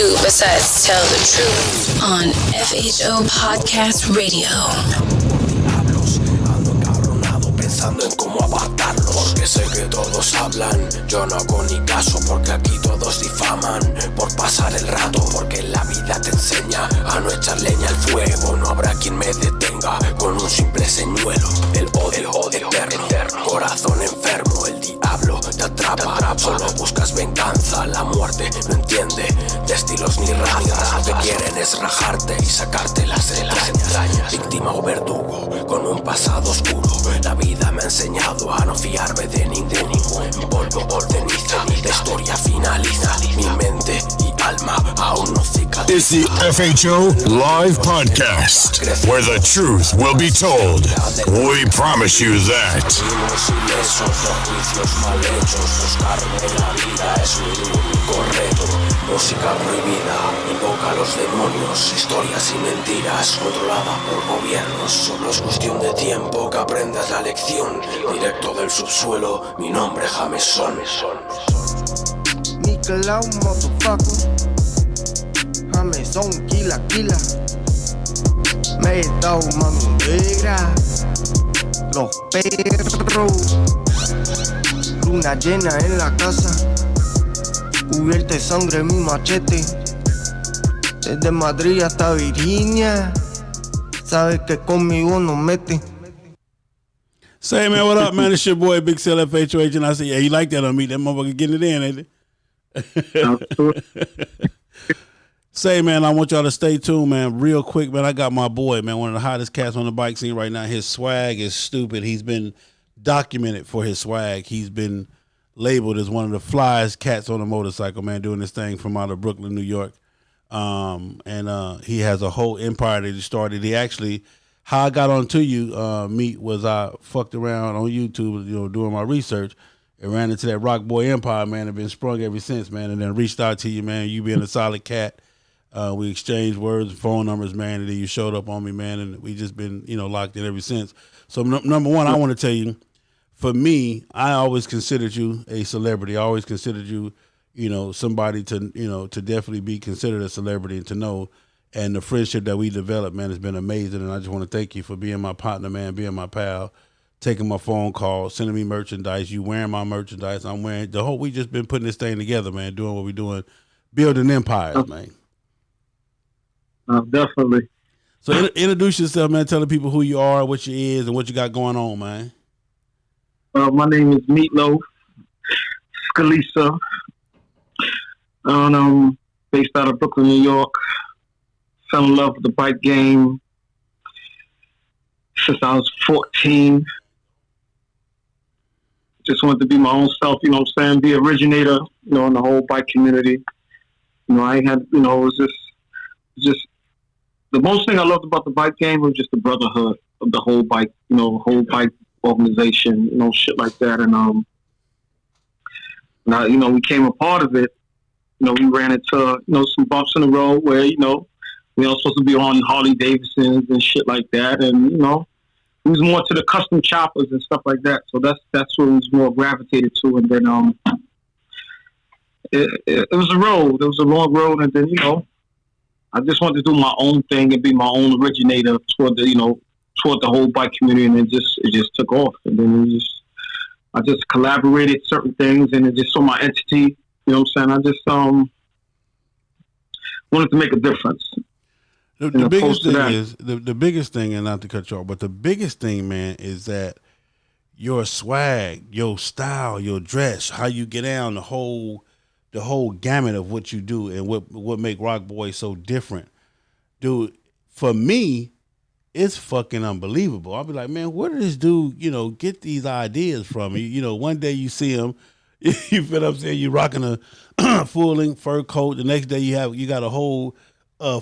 do besides tell the truth on FHO Podcast Radio. Pensando en cómo apartarlos, porque sé que todos hablan, yo no hago ni caso porque aquí todos difaman, por pasar el rato, porque la vida te enseña a no echar leña al fuego, no habrá quien me detenga con un simple señuelo, el odio eterno, corazón enfermo, el diablo te atrapa, solo buscas venganza, la muerte no entiende de estilos ni razas, lo que quieren es rajarte y sacarte las entrañas, víctima o verdugo, con un pasado oscuro, la vida me ha enseñado a no fiarme de ningún polvo, ceniza, la historia finaliza, mi mente y alma aún no cicatriza. It's the FHO Live Podcast, where the truth will be told. We promise you that. Música prohibida, invoca a los demonios, historias y mentiras, controlada por gobiernos. Solo es cuestión de tiempo que aprendas la lección. Directo del subsuelo, mi nombre Jameson. MEATLOAF, motherfucker. Jameson, kila. MEATLOAF, mami negra. Los perros. Luna llena en la casa. Cubierta de sangre mi machete. Desde Madrid hasta Virginia. Sabes que conmigo no mete. Say, man, what up, man? It's your boy, Big Cell FHOH, and I say, yeah, you like that on me. That motherfucker getting it in, ain't it? Say, man, I want y'all to stay tuned, man. Real quick, man, I got my boy, man, one of the hottest cats on the bike scene right now. His swag is stupid. He's been documented for his swag. He's been labeled as one of the flyest cats on a motorcycle, man, doing this thing from out of Brooklyn, New York. And he has a whole empire that he started. He actually, how I got onto you, Meat, was I fucked around on YouTube, doing my research and ran into that ROCKBOY empire, man, and been sprung ever since, man, and then reached out to you, man, you being a solid cat. We exchanged words and phone numbers, man, and then you showed up on me, man, and we just been, locked in ever since. So number one, I want to tell you, for me, I always considered you a celebrity. I always considered you, somebody to, to definitely be considered a celebrity and to know. And the friendship that we developed, man, has been amazing. And I just want to thank you for being my partner, man, being my pal, taking my phone call, sending me merchandise, you wearing my merchandise. I'm wearing the whole, we just been putting this thing together, man, doing what we're doing, building empires, man. Definitely. So introduce yourself, man. Tell the people who you are, what you is, and what you got going on, man. My name is MEATLOAF, Scalisa, and I'm based out of Brooklyn, New York. Fell in love with the bike game since I was 14. Just wanted to be my own self, be originator, in the whole bike community. I had, it was just the most thing I loved about the bike game was just the brotherhood of the whole bike, whole bike organization, shit like that. And now, we became a part of it. We ran into, some bumps in the road where, we were supposed to be on Harley Davidsons and shit like that. And, it was more to the custom choppers and stuff like that. So that's what it was more gravitated to. And then it was a road. It was a long road. And then, I just wanted to do my own thing and be my own originator toward the whole bike community, and it just took off. And then I just collaborated certain things, and it just saw my entity. You know what I'm saying? I just wanted to make a difference. The biggest thing is the biggest thing, and not to cut you off, but the biggest thing, man, is that your swag, your style, your dress, how you get down, the whole gamut of what you do, and what make ROCKBOY so different, dude. For me, it's fucking unbelievable. I'll be like, man, where did this dude, get these ideas from? One day you see him, you feel what I'm saying, you rocking a full length fur coat. The next day you got a whole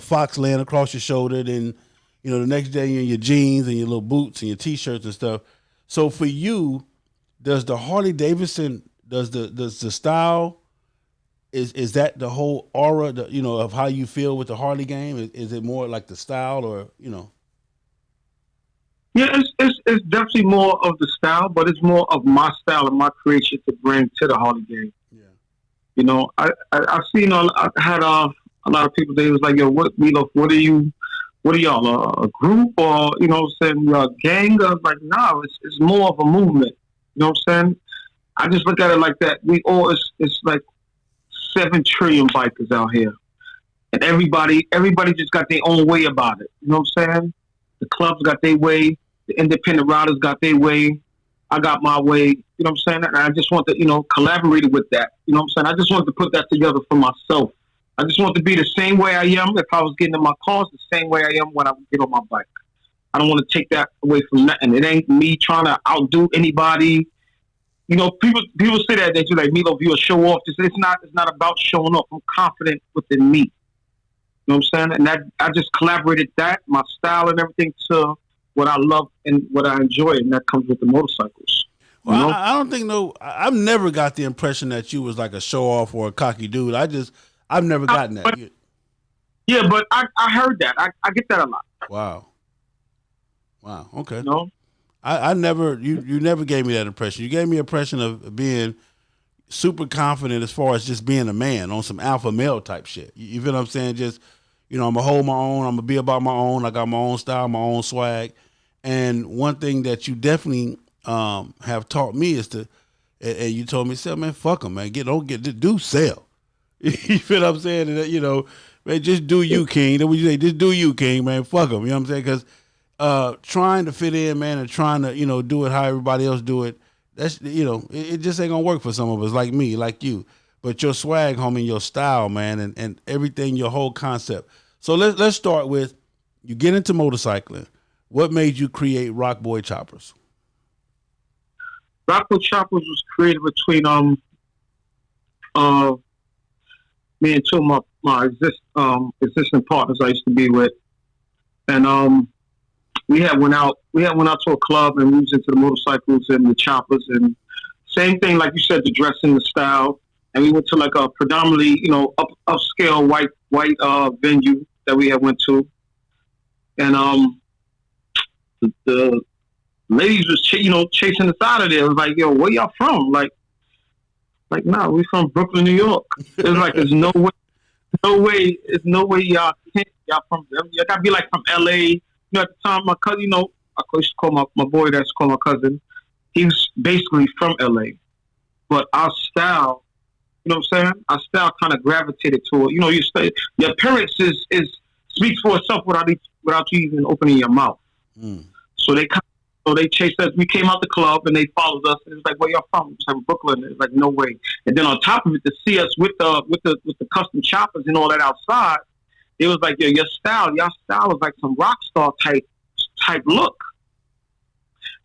fox laying across your shoulder. Then, the next day you're in your jeans and your little boots and your t-shirts and stuff. So for you, does the Harley Davidson, does the style, is that the whole aura, of how you feel with the Harley game? Is it more like the style, or? Yeah, it's definitely more of the style, but it's more of my style and my creation to bring to the Harley game. Yeah. I've seen, I had a lot of people, they was like, yo, what are y'all, a group or, you know what I'm saying, a gang? I was like, nah, it's more of a movement. You know what I'm saying? I just look at it like that. It's like 7 trillion bikers out here. And everybody just got their own way about it. You know what I'm saying? The clubs got their way. The independent riders got their way. I got my way. You know what I'm saying? And I just want to, collaborate with that. You know what I'm saying? I just want to put that together for myself. I just want to be the same way I am if I was getting in my cars, the same way I am when I get on my bike. I don't want to take that away from nothing. It ain't me trying to outdo anybody. You know, people say that you're like, Meatloaf, you're a show off. It's not about showing off. I'm confident within me. You know what I'm saying? And that I just collaborated that, my style and everything, to what I love and what I enjoy, and that comes with the motorcycles. Well, you know? I don't think I've never got the impression that you was like a show off or a cocky dude. I've never gotten that. Yeah, but I heard that. I get that a lot. Wow. Okay. You know? I never, you never gave me that impression. You gave me an impression of being super confident as far as just being a man on some alpha male type shit. You feel what I'm saying? Just, I'm going to hold my own. I'm going to be about my own. I got my own style, my own swag. And one thing that you definitely have taught me is to, and you told me, sell, man, fuck them, man. Do sell. You feel what I'm saying? And, man, just do you, King. Then what you say, just do you, King, man. Fuck them. You know what I'm saying? Because trying to fit in, man, and trying to, do it how everybody else do it, that's, it just ain't gonna work for some of us, like me, like you. But your swag, homie, your style, man, and everything, your whole concept. So let's start with, you get into motorcycling. What made you create ROCKBOY Choppers? ROCKBOY Choppers was created between me and two of my existing partners I used to be with, and we had went out to a club, and we was into the motorcycles and the choppers, and same thing like you said, the dressing, the style, and we went to like a predominantly upscale white venue that we had went to, and the ladies was chasing us out of there. It was like, yo, where y'all from? Like, nah, we from Brooklyn, New York. It was like, there's no way y'all from, y'all gotta be like from LA. At the time, my cousin, I used to call my boy that's called my cousin. He was basically from LA, but our style, you know what I'm saying? Our style kind of gravitated to it. Your appearance is speaks for itself without you even opening your mouth. Mm. So they chased us. We came out the club and they followed us. And it was like, where y'all from? It's like Brooklyn. It was like, no way. And then on top of it, to see us with the custom choppers and all that outside, it was like, yo, your style is like some rock star type look.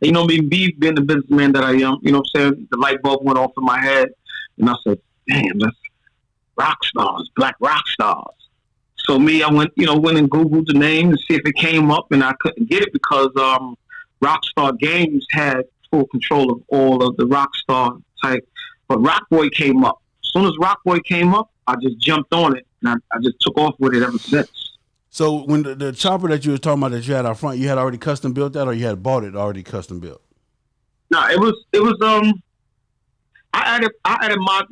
And, me being the businessman that I am, you know what I'm saying? The light bulb went off in my head, and I said, damn, that's rock stars, black rock stars. So I went and Googled the name to see if it came up, and I couldn't get it because Rockstar Games had full control of all of the Rockstar type. But ROCKBOY came up. As soon as ROCKBOY came up, I just jumped on it, and I just took off with it ever since. So when the chopper that you were talking about that you had out front, you had already custom built that, or you had bought it already custom built? No, it was I added my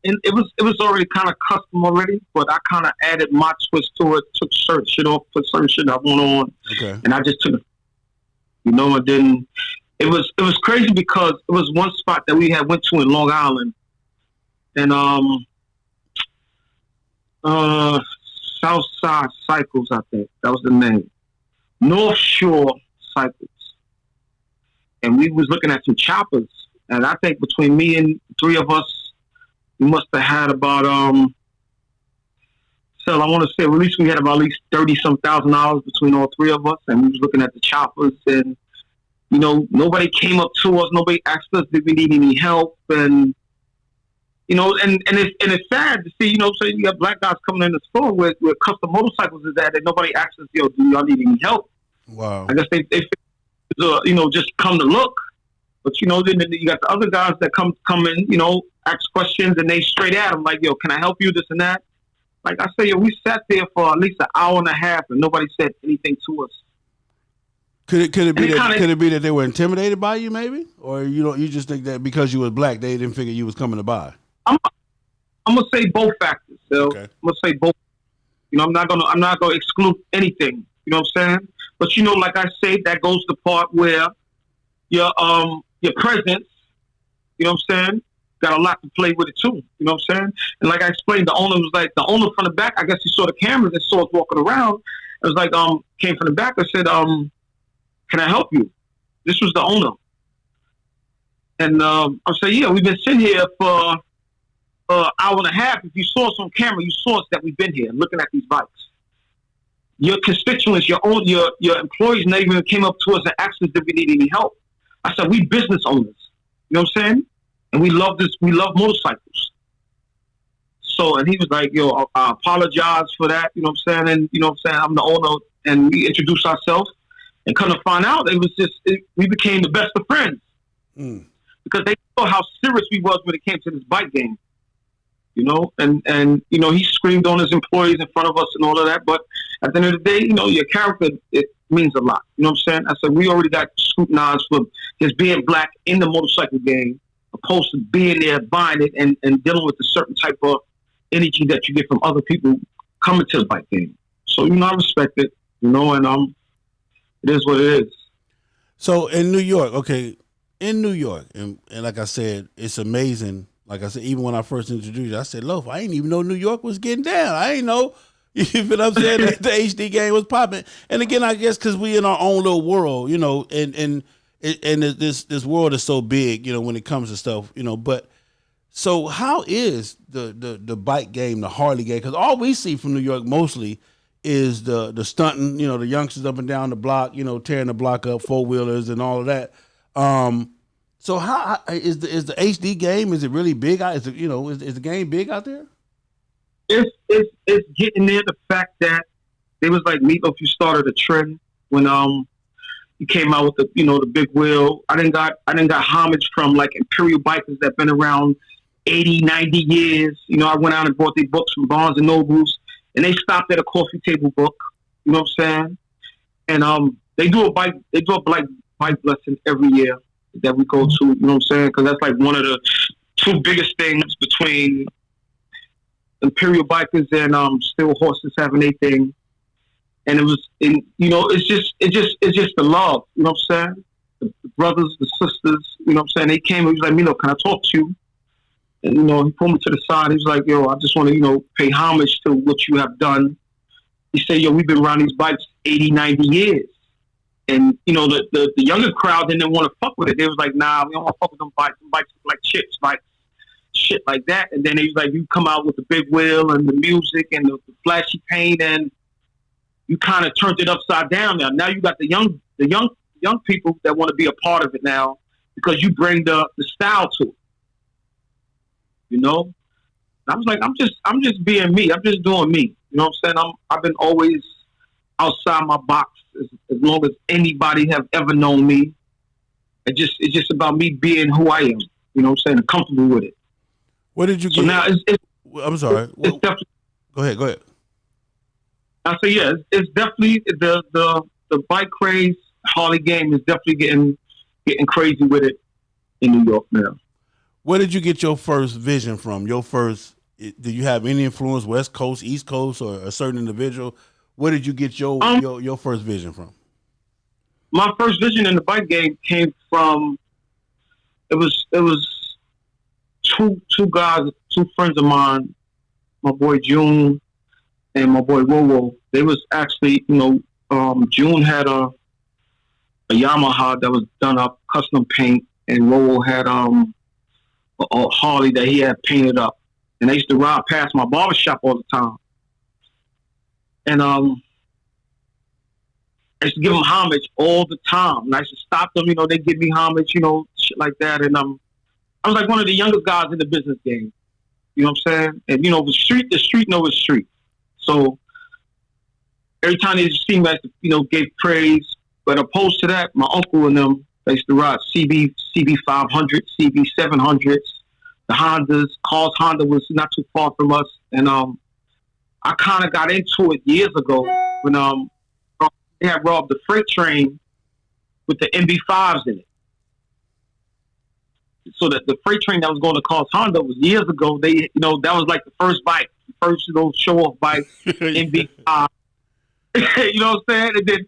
and it was already kind of custom already, but I kind of added my twist to it, took certain shit off, put certain shit I want on, okay. And I just took it, and then it was crazy because it was one spot that we had went to in Long Island, and Southside Cycles, I think that was the name, North Shore Cycles, and we was looking at some choppers. And I think between me and three of us, we must have had about, so I want to say at least we had about at least $30-some thousand between all three of us. And we was looking at the choppers, and, nobody came up to us. Nobody asked us, did we need any help? And, and it's sad to see, so you got black guys coming in the store where custom motorcycles is at, and nobody asks us, yo, do y'all need any help? Wow. I guess they just come to look. But, then you got the other guys that come in, ask questions, and they straight at them like, yo, can I help you, this and that? Like I say, yo, we sat there for at least an hour and a half, and nobody said anything to us. Could it be that they were intimidated by you, maybe? Or you just think that because you was black, they didn't figure you was coming to buy? I'm going to say both factors. So okay. I'm going to say both. I'm not gonna exclude anything. You know what I'm saying? But like I say, that goes the part where your presence, you know what I'm saying, got a lot to play with it too. You know what I'm saying? And like I explained, the owner from the back, I guess he saw the cameras and saw us walking around. It was like, came from the back and said, can I help you? This was the owner. And I said, yeah, we've been sitting here for an hour and a half. If you saw us on camera, you saw us that we've been here looking at these bikes. Your constituents, your employees never even came up to us and asked us if we need any help. I said, we business owners. You know what I'm saying? And we love motorcycles. So, and he was like, yo, I apologize for that. You know what I'm saying? And you know what I'm saying? I'm the owner. And we introduced ourselves. And come to find out, we became the best of friends. Because they saw how serious we was when it came to this bike game. And he screamed on his employees in front of us and all of that. But at the end of the day, your character, it means a lot. You know what I'm saying? I said, we already got scrutinized for just being black in the motorcycle game, opposed to being there, buying it, and dealing with a certain type of energy that you get from other people coming to the bike game. So, I respect it, and it is what it is. So in New York, and like I said, it's amazing. Like I said, even when I first introduced you, I said, Loaf, I didn't even know New York was getting down. I didn't know, you feel what I'm saying, that the HD game was popping. And again, I guess because we in our own little world, and this world is so big, when it comes to stuff, but so how is the bike game, the Harley game? Because all we see from New York mostly is the stunting, the youngsters up and down the block, tearing the block up, four-wheelers and all of that. So how is the HD game? Is it really big? Is the game big out there? It's getting there. The fact that it was like MEATLOAF, you started a trend when you came out with the big wheel. I didn't got homage from like Imperial bikers that been around 80, 90 years. I went out and bought these books from Barnes and Nobles, and they stopped at a coffee table book. You know what I'm saying? And they do a bike lesson every year that we go to. You know what I'm saying? Because that's like one of the two biggest things between Imperial bikers and Steel Horses having a thing. And it's just the love. You know what I'm saying? The brothers, the sisters. You know what I'm saying? They came and he was like, can I talk to you? And he pulled me to the side. He was like, yo, I just want to pay homage to what you have done. He said, yo, we've been around these bikes 80, 90 years. And, the younger crowd didn't want to fuck with it. They was like, nah, we don't want to fuck with them bikes. Them bikes look like chips, like shit like that. And then he was like, you come out with the big wheel and the music and the flashy paint, and you kind of turned it upside down now. Now you got the young people that want to be a part of it now because you bring the style to it. I was like, I'm just being me. I'm just doing me. You know what I'm saying? I've been always outside my box as long as anybody have ever known me. It's just about me being who I am. You know what I'm saying? I'm comfortable with it. Where did you get? So now I'm sorry. It's definitely, go ahead. I say yeah. It's definitely the bike craze. Harley game is definitely getting crazy with it in New York now. Where did you get your first vision from? Did you have any influence, West Coast, East Coast, or a certain individual? Where did you get your first vision from? My first vision in the bike game came from it was two guys, two friends of mine, my boy June and my boy Wowo. They was actually, June had a Yamaha that was done up, custom paint, and Wowo had a Harley that he had painted up. And they used to ride past my barbershop all the time. And I used to give them homage all the time. And I used to stop them, they give me homage, shit like that. And I was like one of the youngest guys in the business game. You know what I'm saying? And, the street knows the street. So every time they see me, I used to, gave praise. But opposed to that, my uncle and them, they used to ride CB 500, CB 700s, the Hondas. Carl's Honda was not too far from us. And I kind of got into it years ago when they had robbed the freight train with the MB5s in it. So that the freight train that was going to Carl's Honda was years ago. They, that was like the first bike first little show off bike, MB5. You know what I'm saying? And then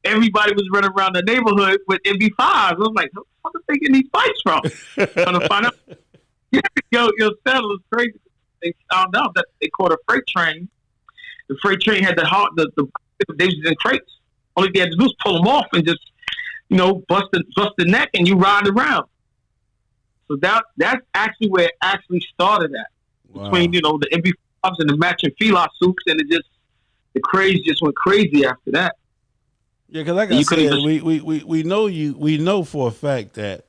everybody was running around the neighborhood with MB5s. I was like, who the fuck are they getting these bikes from? Trying to find out. Yo, Sal was crazy. They found out that they caught a freight train. The freight train had they was in crates. Only they had to do was pull them off and just, bust the neck and you ride around. So that's actually where it actually started at. Wow. Between, the MB5s and the matching fila suits, and the craze just went crazy after that. Yeah, because like I said, we know for a fact that,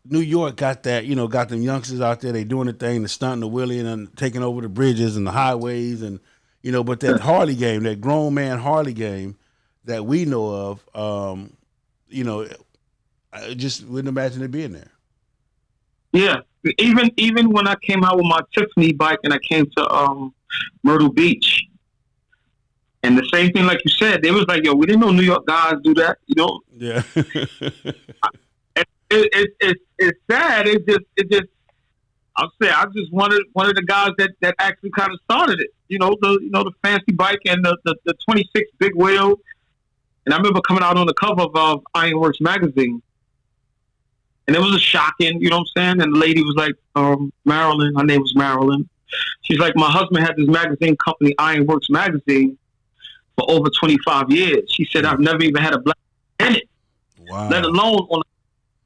New York got that, got them youngsters out there, they doing the thing, the stunting, the wheeling, and taking over the bridges and the highways, and but that Harley game, that grown man Harley game that we know of, I just wouldn't imagine it being there. Yeah, even when I came out with my Tiffany bike and I came to Myrtle Beach, and the same thing like you said, they was like, yo, we didn't know New York guys do that, Yeah. It's sad. It just. I'll say I just one of the guys that actually kind of started it. The fancy bike and the 26 big wheel. And I remember coming out on the cover of Ironworks magazine, and it was a shocking. You know what I'm saying? And the lady was like, Marilyn. Her name was Marilyn. She's like, my husband had this magazine company, Ironworks magazine, for over 25 years. She said, I've never even had a black in it. Wow. Let alone on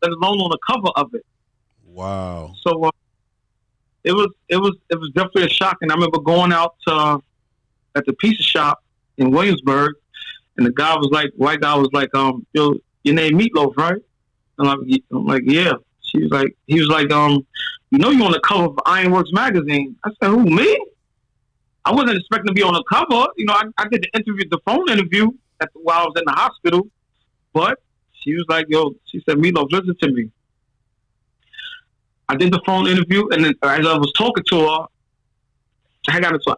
the cover of it. Wow. So it was definitely a shock. And I remember going out at the pizza shop in Williamsburg, and the white guy was like, yo, your name MEATLOAF, right? And I'm like, yeah. He was like, you're on the cover of Ironworks magazine. I said, who, me? I wasn't expecting to be on the cover. I did the phone interview while I was in the hospital, but she was like, yo, she said, MEATLOAF, listen to me. I did the phone interview, and then as I was talking to her, I got into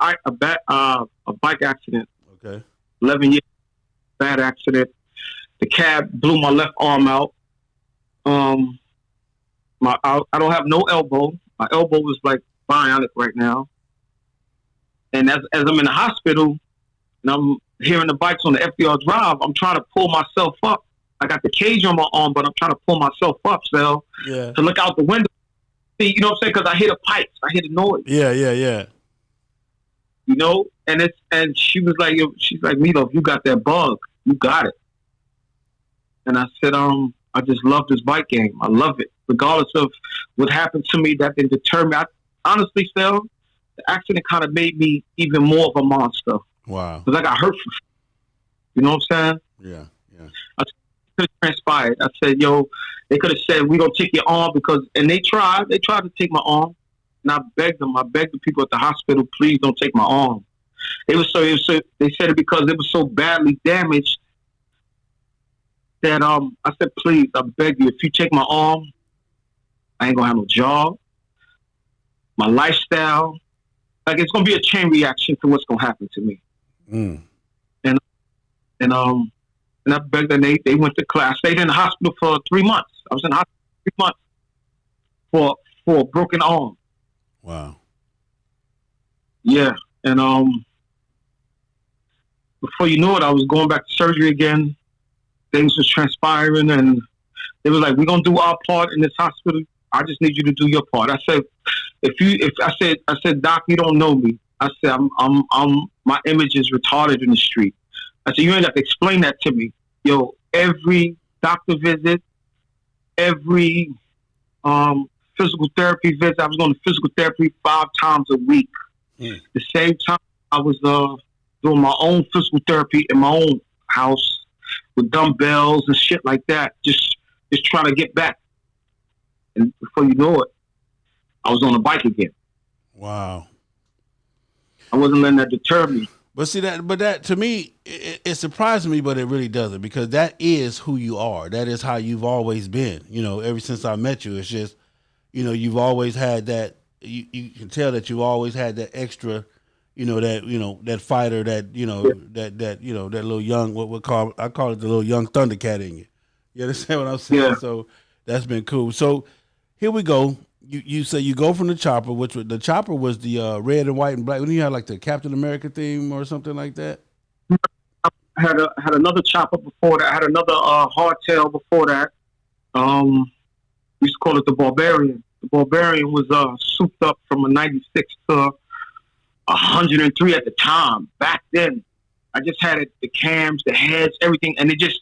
a bike accident. Okay. 11 years, bad accident. The cab blew my left arm out. I don't have no elbow. My elbow is like bionic right now. And as I'm in the hospital, and I'm hearing the bikes on the FDR Drive, I'm trying to pull myself up. I got the cage on my arm, but I'm trying to pull myself up, to look out the window. See, you know what I'm saying? Because I hear the pipes, I hear the noise. Yeah. And she was like, she's like, MEATLOAF, you got that bug, you got it. And I said, I just love this bike game. I love it, regardless of what happened to me. That didn't deter me. Honestly, still, the accident kind of made me even more of a monster. Wow. Because I got hurt. You know what I'm saying? Yeah. I could have transpired. I said, yo, they could have said, we don't take your arm and they tried to take my arm. And I begged the people at the hospital, please don't take my arm. They said it because it was so badly damaged that I said, please, I beg you, if you take my arm, I ain't gonna have no job. My lifestyle, like it's gonna be a chain reaction to what's gonna happen to me. Mm. And I begged them. They went to class. Stayed in the hospital for 3 months. I was in the hospital 3 months for a broken arm. Wow. Yeah, and before you know it, I was going back to surgery again. Things was transpiring, and they was like, "We're gonna do our part in this hospital. I just need you to do your part." I said, I said, Doc, you don't know me. I said, I'm my image is retarded in the street. I said, you ain't got to explain that to me. Yo, every doctor visit, every physical therapy visit, I was going to physical therapy 5 times a week. The same time I was doing my own physical therapy in my own house with dumbbells and shit like that, just trying to get back. And before you know it, I was on a bike again. Wow. I wasn't letting that deter me. But see that to me, it surprised me, but it really doesn't, because that is who you are. That is how you've always been. Ever since I met you, it's just, you've always had that. You can tell that you always had that extra, that fighter, that that little young, I call it the little young Thundercat in you. You understand what I'm saying? Yeah. So that's been cool. So here we go. you say you go from the chopper, which the chopper was the red and white and black. When you had like the Captain America theme or something like that. Had another chopper before that. I had another hardtail before that. We used to call it the Barbarian. The Barbarian was souped up from a 96 to 103 at the time. Back then, I just had it, the cams, the heads, everything, and it just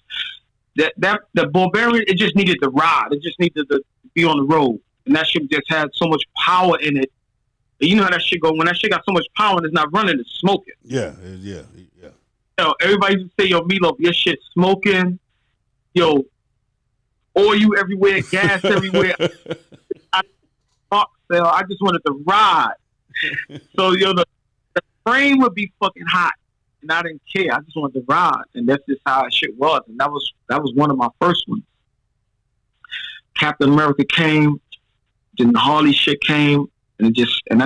the Barbarian. It just needed to ride. It just needed to be on the road, and that shit just had so much power in it. And you know how that shit go. When that shit got so much power and it's not running, it's smoking. Yeah. Yo, everybody used to say, yo, Meatloaf, your shit smoking. Yo, oil everywhere, gas everywhere. I just wanted to ride. So, yo, the frame would be fucking hot. And I didn't care. I just wanted to ride. And that's just how that shit was. And that was one of my first ones. Captain America came. Then the Harley shit came. And I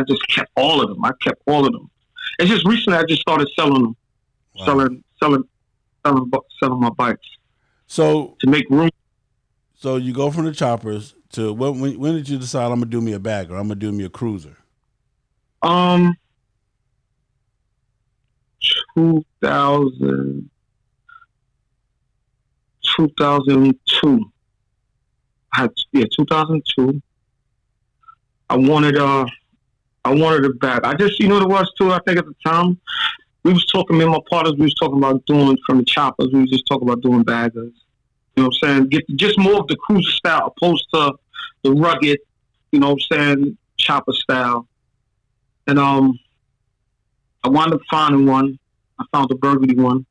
just kept all of them. I kept all of them. It's just recently I just started selling them. Wow. Selling my bikes. So to make room. So you go from the choppers to when did you decide I'm gonna do me a bag or I'm gonna do me a cruiser? 2002. I had 2002. I wanted a bag. I just, you know what it was too. I think at the time we was talking, me and my partners, we was talking about doing from the choppers. We was just talking about doing baggers. You know what I'm saying? Get just more of the cruiser style opposed to the rugged, you know what I'm saying, chopper style. And I wound up finding one. I found a burgundy one.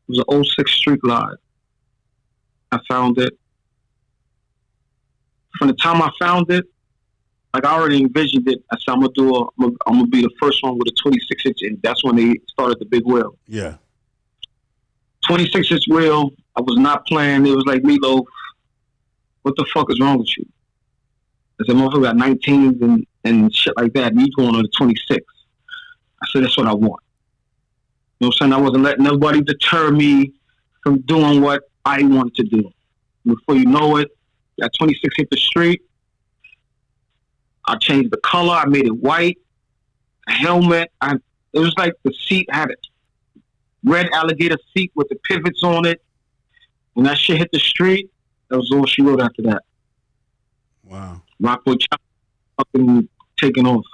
It was an 06 Street Glide. I found it. From the time I found it, like I already envisioned it. I said I'm gonna be the first one with a 26-inch, and that's when they started the big wheel. Yeah. 26-inch wheel. I was not playing. It was like, Meatloaf, what the fuck is wrong with you? I said, motherfucker got 19s and shit like that, and he's going on the 26. I said, that's what I want. You know what I'm saying? I wasn't letting nobody deter me from doing what I wanted to do. Before you know it, that 26 hit the street. I changed the color. I made it white. A helmet. It was like the seat had a red alligator seat with the pivots on it. When that shit hit the street, that was all she wrote after that. Wow. ROCKBOY Chopper fucking taking off.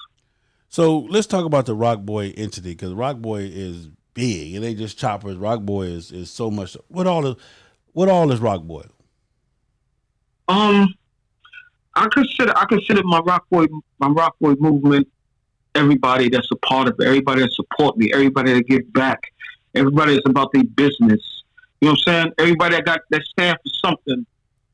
So let's talk about the ROCKBOY entity, because ROCKBOY is big. It ain't just choppers. ROCKBOY is so much. What all is ROCKBOY? I consider my ROCKBOY movement, everybody that's a part of it, everybody that support me, everybody that give back, everybody that's about their business. You know what I'm saying? Everybody that stand for something.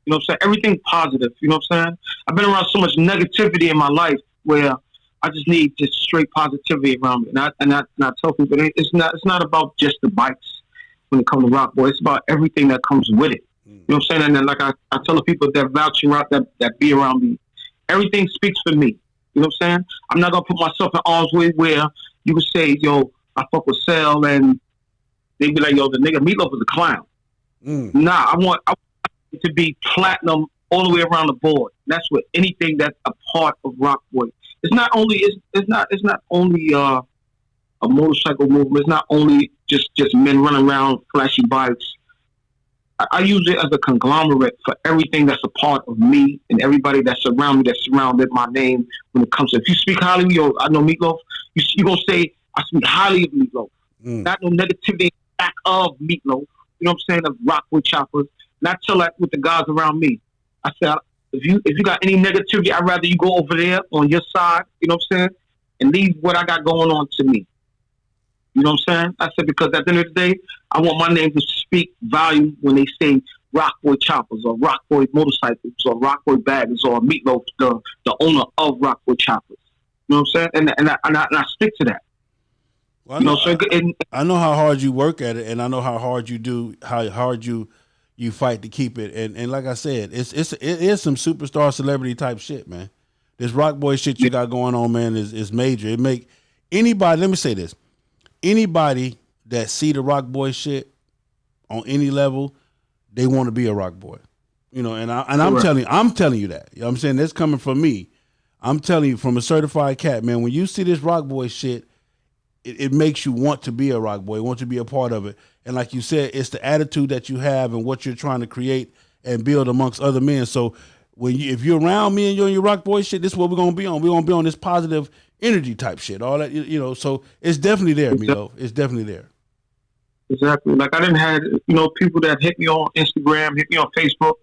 You know what I'm saying? Everything positive. You know what I'm saying? I've been around so much negativity in my life where I just need just straight positivity around me. And I tell people it's not about just the bikes when it comes to ROCKBOY. It's about everything that comes with it. You know what I'm saying? And then like I tell the people that vouch around that be around me, everything speaks for me. You know what I'm saying? I'm not gonna put myself in harm's way where you would say, yo, I fuck with Sal, and they'd be like, yo, the nigga Meatloaf is a clown. Nah, I want it to be platinum all the way around the board. And that's with anything that's a part of ROCKBOY. It's not only a motorcycle movement. It's not only just men running around flashy bikes. I use it as a conglomerate for everything that's a part of me and everybody that's around me, that's surrounded my name. When it comes to, if you speak highly of me, I know Meatloaf, you're going to say, I speak highly of Meatloaf. Not no negativity back of Meatloaf. You know what I'm saying? Of ROCKBOY Choppers. And I tell that with the guys around me. I said, if you got any negativity, I'd rather you go over there on your side, you know what I'm saying? And leave what I got going on to me. You know what I'm saying? I said, because at the end of the day, I want my name to speak volume when they say ROCKBOY Choppers or ROCKBOY Motorcycles or ROCKBOY Bags or Meatloaf, the owner of ROCKBOY Choppers. You know what I'm saying? And I stick to that. Well, I know how hard you work at it, and I know how hard you fight to keep it. And like I said, it is some superstar celebrity type shit, man. This ROCKBOY shit you got going on, man, is major. It make anybody, let me say this. Anybody that see the ROCKBOY shit on any level, they want to be a ROCKBOY. You know, and I'm telling you that. You know what I'm saying? That's coming from me. I'm telling you from a certified cat, man, when you see this ROCKBOY shit, it makes you want to be a ROCKBOY, want to be a part of it. And like you said, it's the attitude that you have and what you're trying to create and build amongst other men. So if you're around me and you're in your ROCKBOY shit, this is what we're gonna be on. We're gonna be on this positive energy type shit. All that, you know. So it's definitely there, Meatloaf. It's definitely there. Exactly. Like I didn't have, people that hit me on Instagram, hit me on Facebook,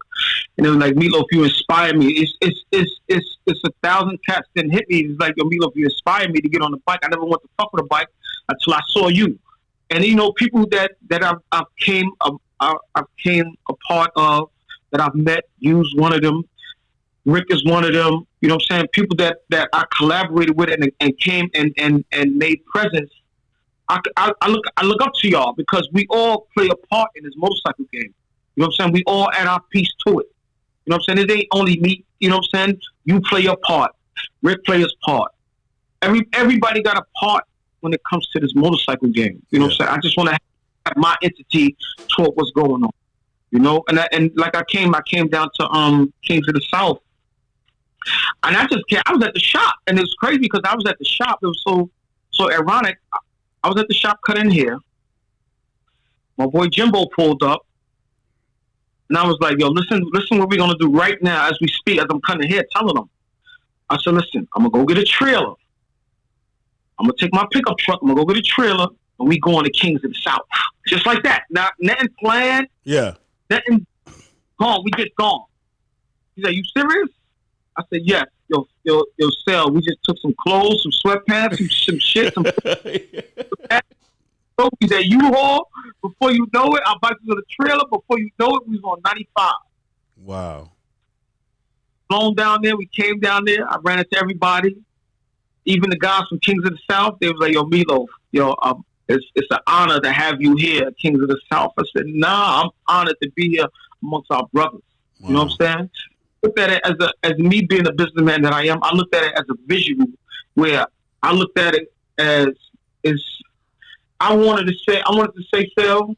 and it was like, Meatloaf, you inspire me. It's 1,000 cats that hit me. It's like, yo, Meatloaf, you inspired me to get on the bike. I never went to fuck with a bike until I saw you. And people that I've came a part of, that I've met, You's one of them, Rick is one of them. You know what I'm saying? People that I collaborated with and came and made presence. I look up to y'all because we all play a part in this motorcycle game. You know what I'm saying? We all add our piece to it. You know what I'm saying? It ain't only me. You know what I'm saying? You play your part. Rick plays his part. Everybody got a part when it comes to this motorcycle game. You know what I'm saying? I just want to have my entity toward what's going on. You know, and like I came down to Kings of the South, and I was at the shop, and it was crazy because I was at the shop. It was so ironic. I was at the shop cutting hair. My boy Jimbo pulled up, and I was like, "Yo, listen, what we're gonna do right now as we speak, as I'm cutting hair." Telling him, I said, "Listen, I'm gonna go get a trailer. I'm gonna take my pickup truck. I'm gonna go get a trailer, and we going to Kings of the South, just like that. Now, nothing planned. Yeah, nothing gone. We just gone." He's like, "You serious?" I said, "Yes." Yo, Sal, we just took some clothes, some sweatpants, some shit, some he's at U-Haul. Before you know it, our bikes was on the trailer. Before you know it, we was on 95. Wow. Flown down there. We came down there. I ran into everybody. Even the guys from Kings of the South, they was like, "Yo, Meatloaf, it's an honor to have you here, Kings of the South." I said, "Nah, I'm honored to be here amongst our brothers." Wow. You know what I'm saying? Looked at it as me being a businessman that I am. I looked at it as a visual where I looked at it as I wanted to say, Phil,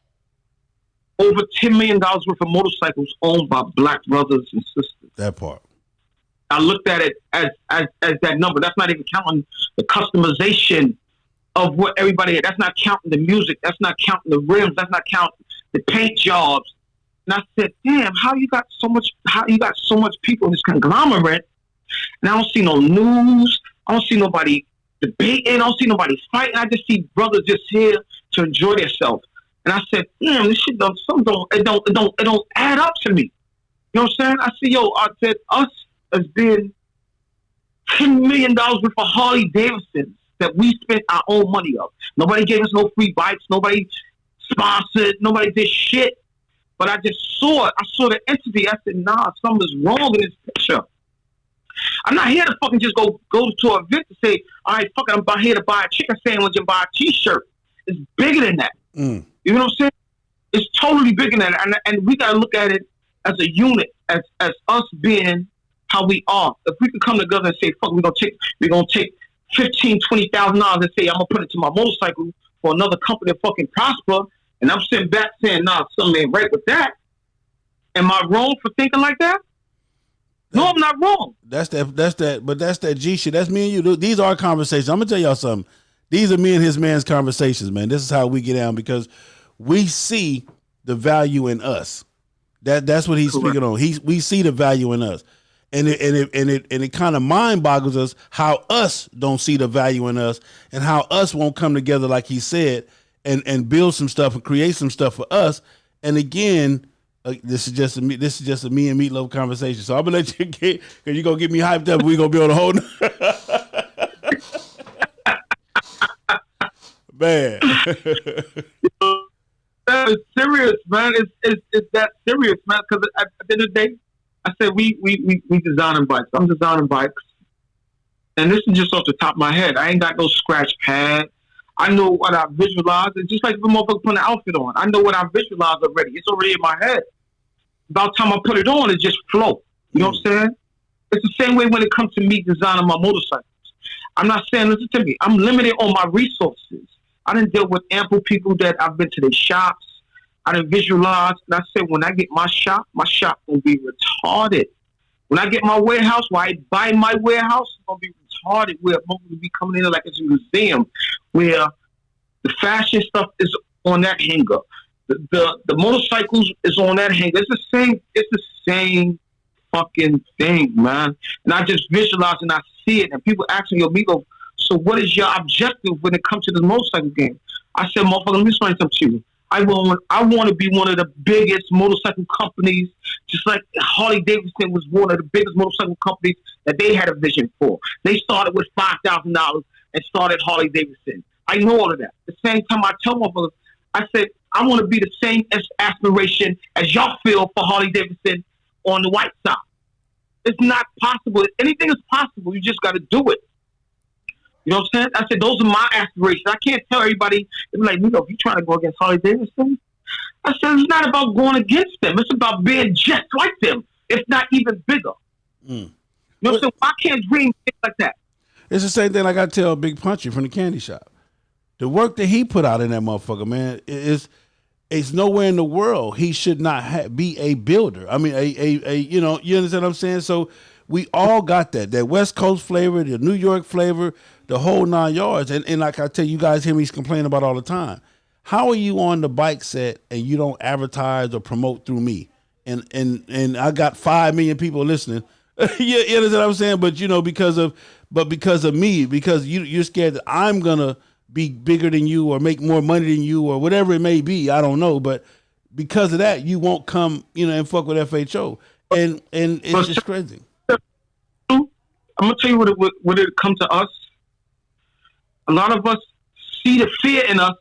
over $10 million worth of motorcycles owned by black brothers and sisters. That part. I looked at it as that number. That's not even counting the customization of what everybody had. That's not counting the music. That's not counting the rims. That's not counting the paint jobs. And I said, "Damn, how you got so much people in this conglomerate, and I don't see no news. I don't see nobody debating. I don't see nobody fighting. I just see brothers just here to enjoy themselves." And I said, "Damn, this shit don't add up to me." You know what I'm saying? I said, I said us as being $10 million worth of Harley Davidsons that we spent our own money of. Nobody gave us no free bikes. Nobody sponsored. Nobody did shit. But I just saw it. I saw the entity. I said, "Nah, something's wrong in this picture." I'm not here to fucking just go to an event to say, "All right, fuck it, I'm here to buy a chicken sandwich and buy a T-shirt." It's bigger than that. You know what I'm saying? It's totally bigger than that. And we got to look at it as a unit, as us being how we are. If we could come together and say, "Fuck, we're gonna take $15,000, $20,000 and say, I'm gonna put it to my motorcycle for another company to fucking prosper," and I'm sitting back saying, "Nah, something ain't right with that." Am I wrong for thinking like that? No, I'm not wrong. That's that G shit. That's me and you. These are our conversations. I'm gonna tell y'all something. These are me and his man's conversations, man. This is how we get down because we see the value in us. That's what he's speaking on. We see the value in us. And it kind of mind boggles us how us don't see the value in us and how us won't come together like he said and build some stuff and create some stuff for us. And again, this is just a me and Meatloaf conversation. So I'm gonna let you get because you're gonna get me hyped up. We're gonna be on the whole man. That is serious, man. It's that serious, man. Because at the end of the day, I said we designing bikes. I'm designing bikes, and this is just off the top of my head. I ain't got no scratch pad. I know what I visualize. It's just like if a motherfucker put an outfit on. I know what I visualize already. It's already in my head. About time I put it on, it just flow. You know what I'm saying? It's the same way when it comes to me designing my motorcycles. I'm not saying, listen to me, I'm limited on my resources. I didn't deal with ample people that I've been to their shops. I done visualized, and I said, when I get my shop gonna be retarded. When I get my warehouse, where I buy my warehouse, it's gonna be retarded. Where I'm gonna be coming in like it's a museum, where the fashion stuff is on that hanger, the motorcycles is on that hanger. It's the same fucking thing, man. And I just visualize and I see it, and people ask me, amigo, so what is your objective when it comes to the motorcycle game? I said, motherfucker, let me explain something to you. I want to be one of the biggest motorcycle companies, just like Harley Davidson was one of the biggest motorcycle companies that they had a vision for. They started with $5,000 and started Harley Davidson. I know all of that. At the same time, I tell motherfuckers, I said, I want to be the same aspiration as y'all feel for Harley Davidson on the white side. It's not possible. Anything is possible. You just got to do it. You know what I'm saying? I said, those are my aspirations. I can't tell everybody, they're like, if you're trying to go against Harley Davidson, I said, it's not about going against them. It's about being just like them, if not even bigger. You know what I'm saying? I can't dream things like that. It's the same thing like I tell Big Punchy from the candy shop. The work that he put out in that motherfucker, man, it's nowhere in the world he should not be a builder. I mean, you understand what I'm saying? So we all got that West Coast flavor, the New York flavor, the whole 9 yards. And like I tell you guys hear me complain about all the time. How are you on the bike set and you don't advertise or promote through me? And I got 5 million people listening. You understand what I'm saying? But because of me, because you're scared that I'm gonna be bigger than you or make more money than you or whatever it may be. I don't know, but because of that, you won't come, and fuck with FHO, and it's just crazy. I'm gonna tell you what it comes to us. A lot of us see the fear in us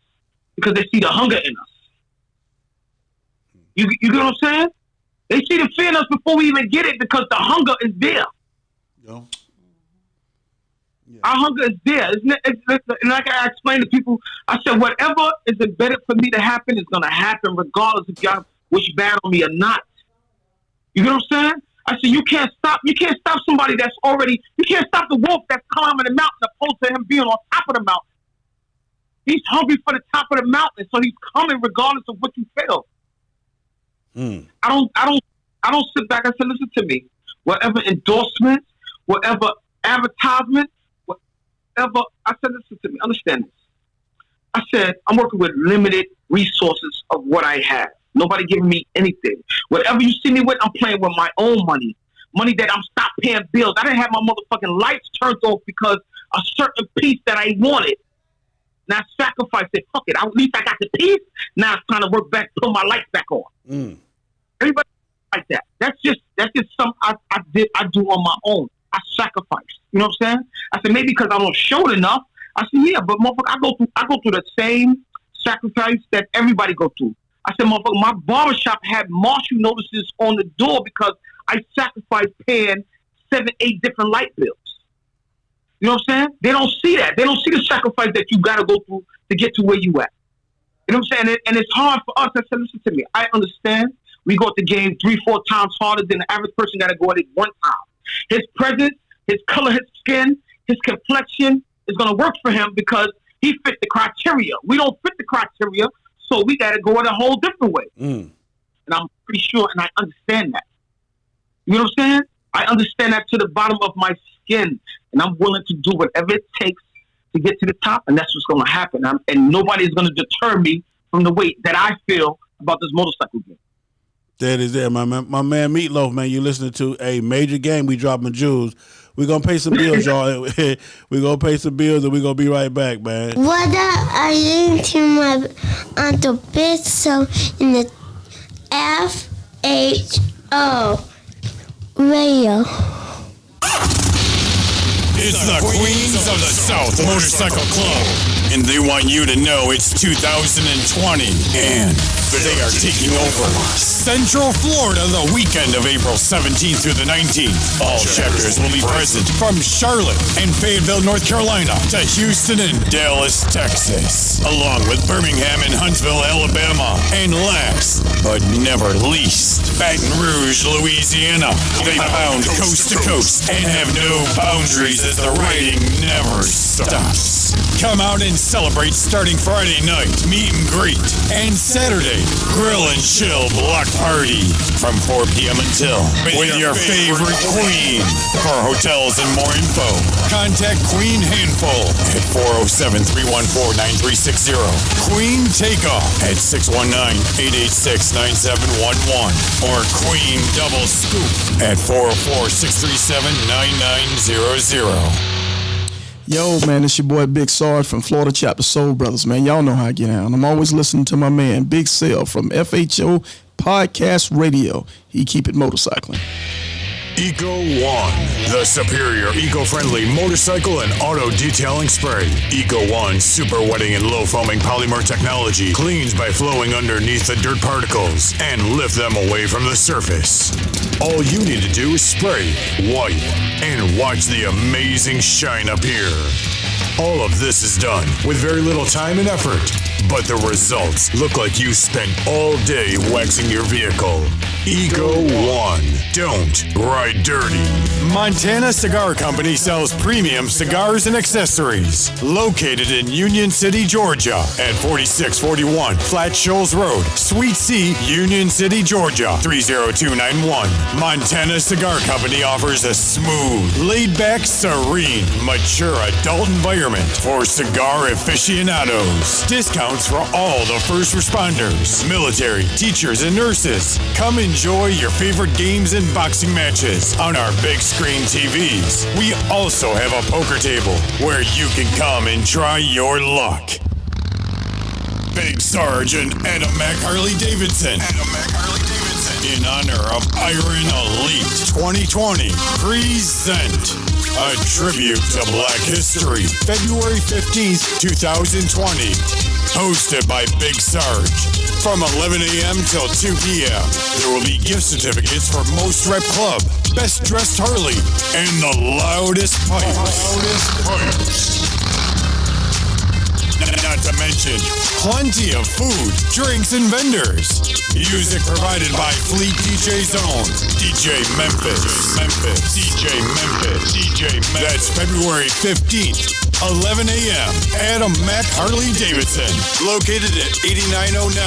because they see the hunger in us. You get what I'm saying? They see the fear in us before we even get it because the hunger is there. Yeah. Our hunger is there. And like I explained to people, I said, whatever is embedded for me to happen is going to happen regardless if y'all wish bad on me or not. You know what I'm saying? I said, you can't stop somebody that's already, you can't stop the wolf that's climbing the mountain opposed to him being on top of the mountain. He's hungry for the top of the mountain, so he's coming regardless of what you feel. I don't sit back and say, listen to me. Whatever endorsements, whatever advertisements, whatever, I said, listen to me, understand this. I said, I'm working with limited resources of what I have. Nobody giving me anything. Whatever you see me with, I'm playing with my own money. Money that I'm stopped paying bills. I didn't have my motherfucking lights turned off because a certain piece that I wanted. Now I sacrificed it. Fuck it. At least I got the piece. Now it's time to work back, put my lights back on. Everybody like that. That's just something I do on my own. I sacrifice. You know what I'm saying? I said maybe because I don't show it enough. I said yeah, but motherfucker, I go through the same sacrifice that everybody go through. I said, motherfucker, my barbershop had marshal notices on the door because I sacrificed paying 7-8 different light bills. You know what I'm saying? They don't see that. They don't see the sacrifice that you got to go through to get to where you at. You know what I'm saying? And it's hard for us. I said, listen to me. I understand. We go at the game 3-4 times harder than the average person got to go at it one time. His presence, his color, his skin, his complexion is going to work for him because he fit the criteria. We don't fit the criteria. So we got to go in a whole different way. And I'm pretty sure, and I understand that. You know what I'm saying? I understand that to the bottom of my skin. And I'm willing to do whatever it takes to get to the top. And that's what's going to happen. And nobody's going to deter me from the way that I feel about this motorcycle game. That is it, my man MEATLOAF, man. You listening to a major game. We dropping jewels. We're going to pay some bills, y'all. We're going to pay some bills, and we're going to be right back, man. What up? I into my Uncle Bit so in the FHO radio. It's the Queens of the South Motorcycle Club, and they want you to know it's 2020, and they are taking over Central Florida the weekend of April 17th through the 19th. All chapters will be present from Charlotte and Fayetteville, North Carolina, to Houston and Dallas, Texas, along with Birmingham and Huntsville, Alabama, and last but never least, Baton Rouge, Louisiana. They bound coast to coast and have no boundaries as the riding never stops. Come out and celebrate starting Friday night, meet and greet, and Saturday, grill and chill block party from 4 p.m. until with your favorite queen. For hotels and more info, contact Queen Handful at 407-314-9360. Queen Takeoff at 619-886-9711 or Queen Double Scoop at 404-637-9900. Yo, man, it's your boy Big Sarge from Florida Chapter Soul Brothers, man. Y'all know how I get down. I'm always listening to my man, Big Sale from FHO Podcast Radio. He keep it motorcycling. Eco One, the superior eco-friendly motorcycle and auto detailing spray. Eco One super wetting and low foaming polymer technology cleans by flowing underneath the dirt particles and lift them away from the surface. All you need to do is spray, wipe, and watch the amazing shine appear. All of this is done with very little time and effort, but the results look like you spent all day waxing your vehicle. Eco One. Don't ride dirty. Montana Cigar Company sells premium cigars and accessories. Located in Union City, Georgia at 4641 Flat Shoals Road, Suite C, Union City, Georgia 30291. Montana Cigar Company offers a smooth, laid-back, serene, mature adult environment for cigar aficionados. Discounts for all the first responders, military, teachers, and nurses. Come enjoy your favorite games and boxing matches on our big screen TVs. We also have a poker table where you can come and try your luck. Big Sarge and Adam Mac Harley Davidson. In honor of Iron Elite 2020, present a tribute to Black History, February 15th, 2020. Hosted by Big Sarge. From 11 a.m. till 2 p.m. There will be gift certificates for Most Rep Club, Best Dressed Harley, and the Loudest Pipes. Not to mention, plenty of food, drinks, and vendors. Music provided by Fleet DJ Zone, DJ Memphis. That's February 15th, 11 a.m. Adam Mac Harley Davidson, located at 8909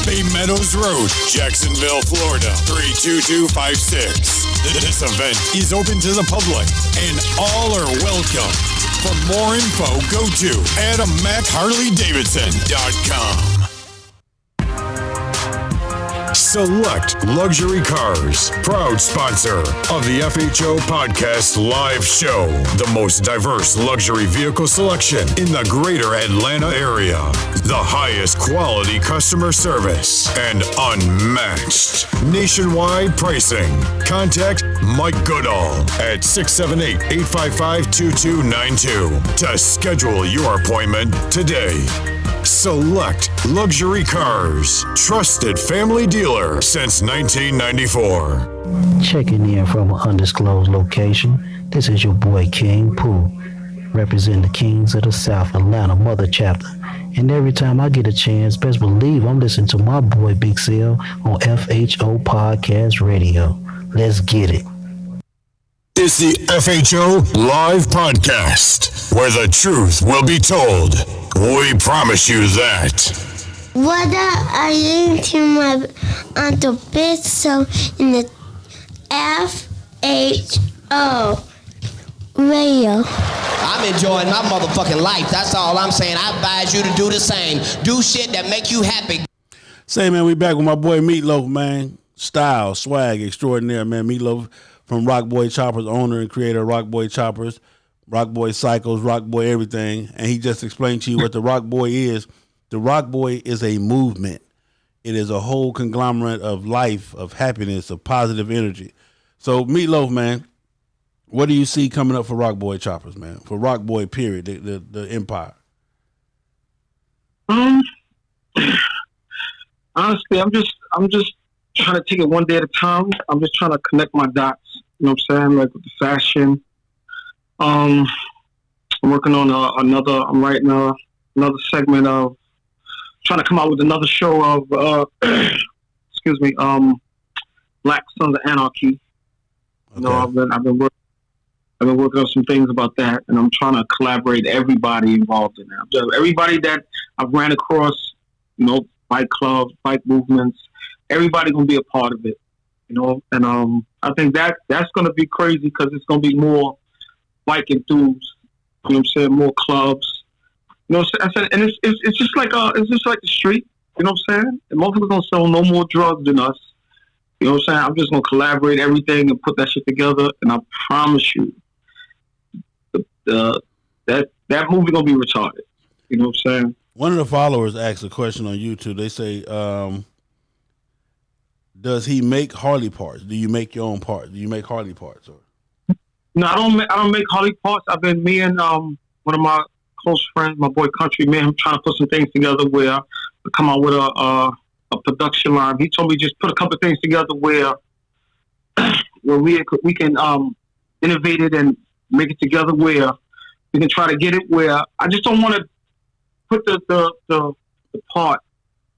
Bay Meadows Road, Jacksonville, Florida, 32256. This event is open to the public, and all are welcome. For more info, go to AdamMacHarleyDavidson.com. Select Luxury Cars, proud sponsor of the FHO Podcast Live Show, the most diverse luxury vehicle selection in the greater Atlanta area, the highest quality customer service, and unmatched nationwide pricing. Contact Mike Goodall at 678-855-2292 to schedule your appointment today. Select Luxury Cars, trusted family dealer since 1994. Checking in from an undisclosed location, this is your boy King Pooh, representing the Kings of the South Atlanta Mother Chapter. And every time I get a chance, best believe I'm listening to my boy Big Sale on FHO Podcast Radio. Let's get it. It's the FHO Live Podcast, where the truth will be told. We promise you that. What up? I into my Uncle Big Sale in the FHO Radio. I'm enjoying my motherfucking life. That's all I'm saying. I advise you to do the same. Do shit that make you happy. Say, man, we back with my boy MEATLOAF, man. Style, swag, extraordinaire, man. MEATLOAF from ROCKBOY Choppers, owner and creator of ROCKBOY Choppers, ROCKBOY Cycles, ROCKBOY everything. And he just explained to you what the ROCKBOY is. The ROCKBOY is a movement. It is a whole conglomerate of life, of happiness, of positive energy. So, MEATLOAF, man, what do you see coming up for ROCKBOY Choppers, man? For ROCKBOY, period, the empire. Honestly, I'm just trying to take it one day at a time. I'm just trying to connect my dots. You know what I'm saying? Like with the fashion. I'm working on I'm writing another segment of trying to come out with another show of Black Sons of Anarchy. You know, I've been working I've been working on some things about that, and I'm trying to collaborate everybody involved in that. Everybody that I've ran across, you know, bike clubs, bike movements, everybody gonna be a part of it, you know. And I think that's gonna be crazy because it's gonna be more bike enthused. You know what I'm saying? More clubs. You know, I said, and it's just like the street. You know what I'm saying? And motherfuckers don't sell no more drugs than us. You know what I'm saying? I'm just gonna collaborate everything and put that shit together, and I promise you, that movie gonna be retarded. You know what I'm saying? One of the followers asked a question on YouTube. They say, does he make Harley parts? Do you make your own parts? Do you make Harley parts? Or? No, I don't make Harley parts. I've been me and one of my close friends, my boy Country, me and him trying to put some things together where we come out with a production line. He told me just put a couple of things together where we can innovate it and make it together where we can try to get it where I just don't want to put the part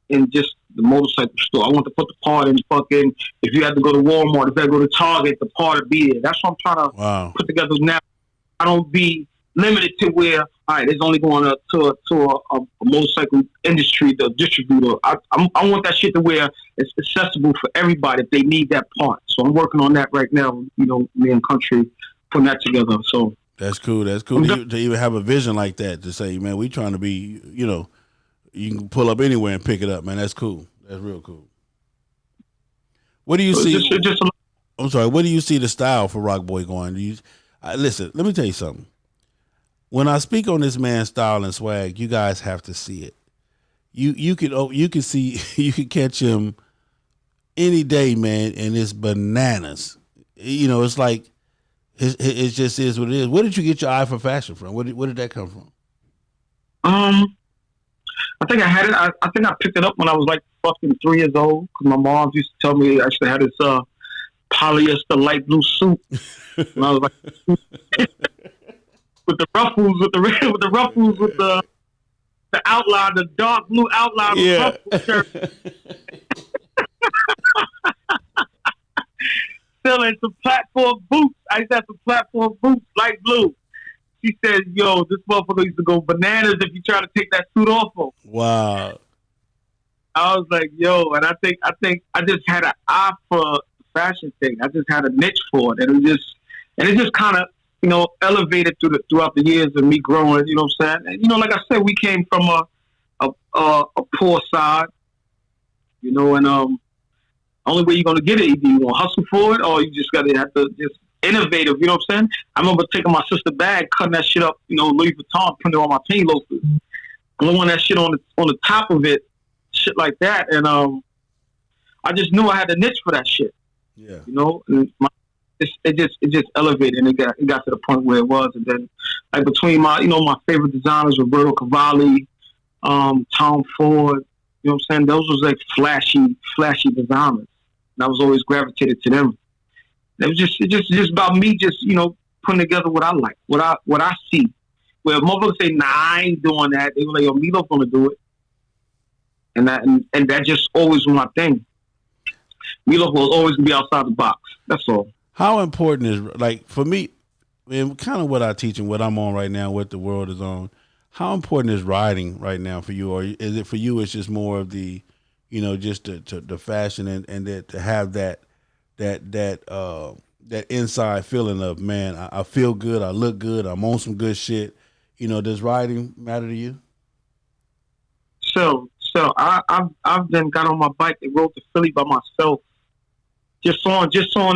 in just the motorcycle store. I want to put the part in fucking, if you had to go to Walmart, if you had to go to Target, the part would be there. That's what I'm trying to put together now. I don't be limited to where, all right, it's only going to a motorcycle industry, the distributor. I want that shit to where it's accessible for everybody if they need that part. So I'm working on that right now, you know, me and Country putting that together. So that's cool. That's cool to even have a vision like that, to say, man, we trying to be, you know, you can pull up anywhere and pick it up, man. That's cool. That's real cool. What do you see? I'm sorry. What do you see the style for Rockboy going? Listen, let me tell you something. When I speak on this man's style and swag, you guys have to see it. You can see, you can catch him any day, man, and it's bananas. You know, it's like it just is what it is. Where did you get your eye for fashion from? Where did that come from? I think I had it. I think I picked it up when I was like fucking 3 years old. Cause my mom used to tell me I actually had this polyester light blue suit when I was like with the ruffles, with the ruffles, with the outline, the dark blue outline of the ruffle shirt. Selling some platform boots. I used to have some platform boots, light blue. She said, yo, this motherfucker used to go bananas if you try to take that suit off him. Wow. I was like, yo, and I think I just had an eye for the fashion thing. I just had a niche for it. And it just kind of, you know, elevated throughout the years of me growing, you know what I'm saying? And, you know, like I said, we came from a poor side, you know, and only way you're going to get it, either you want to hustle for it or you just got to have to just innovative, you know what I'm saying? I remember taking my sister's bag, cutting that shit up, you know, Louis Vuitton, putting it on my penny loafers, gluing that shit on the top of it, shit like that, and I just knew I had a niche for that shit. Yeah, you know, and it just elevated, and it got to the point where it was, and then like between my favorite designers, Roberto Cavalli, Tom Ford, you know what I'm saying? Those was like flashy designers, and I was always gravitated to them. It was just about me, just, you know, putting together what I like, what I see. Where motherfuckers say, nah, I ain't doing that. They were like, yo, MEATLOAF gonna do it, and that just always was my thing. MEATLOAF was always gonna be outside the box. That's all. How important is, like, for me, and kind of what I teach and what I'm on right now, what the world is on. How important is riding right now for you, or is it for you? It's just more of the, you know, just the fashion and that to have that inside feeling of, man, I feel good, I look good, I'm on some good shit. You know, does riding matter to you? So I've then got on my bike and rode to Philly by myself. Just on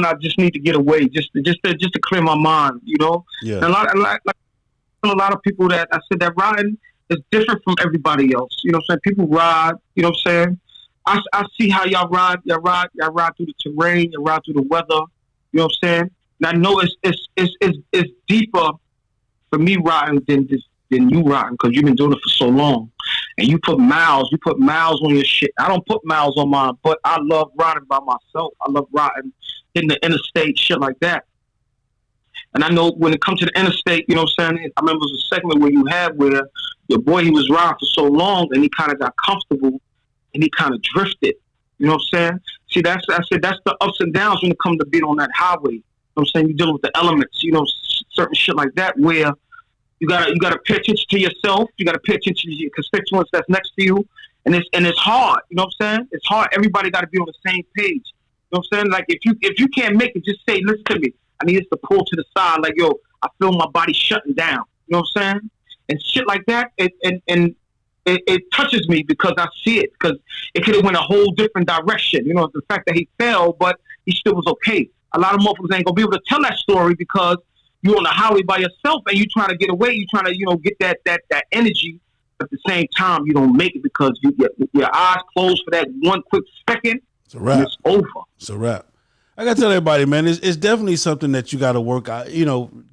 I just need to get away, just to clear my mind, you know. Yeah. And a lot of people that I said that riding is different from everybody else. You know what I'm saying? People ride, you know what I'm saying? I see how y'all ride through the terrain, you ride through the weather, you know what I'm saying? And I know it's deeper for me riding than you riding, because you've been doing it for so long. And you put miles on your shit. I don't put miles on mine, but I love riding by myself. I love riding in the interstate, shit like that. And I know when it comes to the interstate, you know what I'm saying? I remember it was a segment where you had where your boy, he was riding for so long and he kind of got comfortable and he kind of drifted. You know what I'm saying? See, that's the ups and downs when it comes to being on that highway. You know what I'm saying? You're dealing with the elements, you know, certain shit like that where you gotta pay attention to yourself. You gotta pay attention to your constituents that's next to you, and it's hard. You know what I'm saying? It's hard. Everybody got to be on the same page. You know what I'm saying? Like if you can't make it, just say, listen to me. I need us to pull to the side. Like, yo, I feel my body shutting down. You know what I'm saying? And shit like that. It touches me because I see it, because it could have went a whole different direction. You know, the fact that he fell, but he still was okay. A lot of motherfuckers ain't gonna be able to tell that story because you're on the highway by yourself and you trying to get away. You trying to, get that energy. But at the same time, you don't make it because your eyes closed for that one quick second. It's a wrap. It's over. It's a wrap. I gotta tell everybody, man, it's definitely something that you got to work out.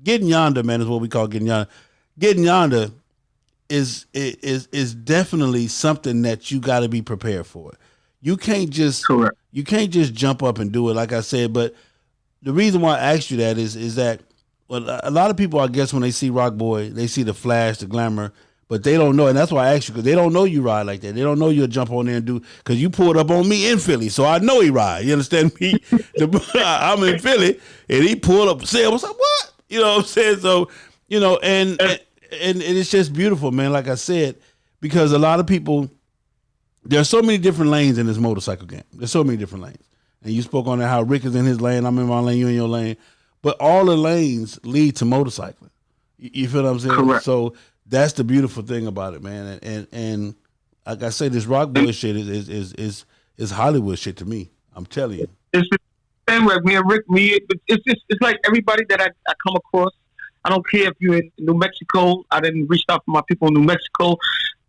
Getting yonder, man, is what we call getting yonder. Getting yonder is definitely something that you got to be prepared for. You can't just jump up and do it, like I said. But the reason why I asked you that is that a lot of people, I guess, when they see ROCKBOY, they see the flash, the glamour, but they don't know, and that's why I asked you, because they don't know you ride like that. They don't know you'll jump on there and do, because you pulled up on me in Philly, so I know he ride. You understand me? I'm in Philly, and he pulled up and said, "What's up? What?" You know what I'm saying? So, and it's just beautiful, man, like I said, because a lot of people, there's so many different lanes in this motorcycle game. There's so many different lanes. And you spoke on that, how Rick is in his lane, I'm in my lane, you in your lane. But all the lanes lead to motorcycling. You feel what I'm saying? Correct. So that's the beautiful thing about it, man. And like I say, this ROCKBOY shit is Hollywood shit to me. I'm telling you. It's the same way. Me and Rick, it's like everybody that I come across. I don't care if you're in New Mexico. I didn't reach out for my people in New Mexico.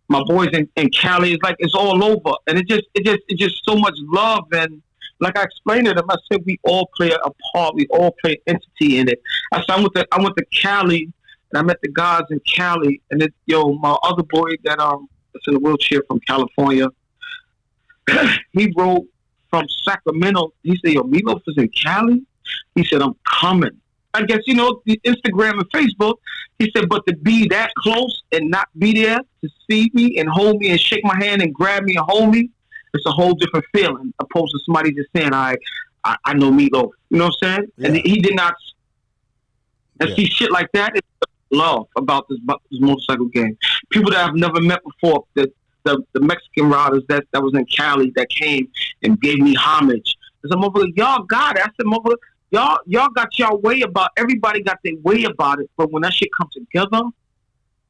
My boys in Cali. It's like it's all over, and it's just so much love. And like I explained to them, I said we all play a part. We all play an entity in it. I said I went to Cali, and I met the guys in Cali, and my other boy that's in a wheelchair from California, he rode from Sacramento. He said, "Yo, MEATLOAF is in Cali." He said, "I'm coming." I guess, the Instagram and Facebook, he said, but to be that close and not be there to see me and hold me and shake my hand and grab me and hold me, it's a whole different feeling opposed to somebody just saying, I know MEATLOAF. You know what I'm saying? Yeah. And he did not see shit like that. It's love about this motorcycle game. People that I've never met before, the Mexican riders that was in Cali that came and gave me homage. I said, motherfucker, y'all got it. I said, motherfucker, Y'all got y'all way about. Everybody got their way about it, but when that shit comes together,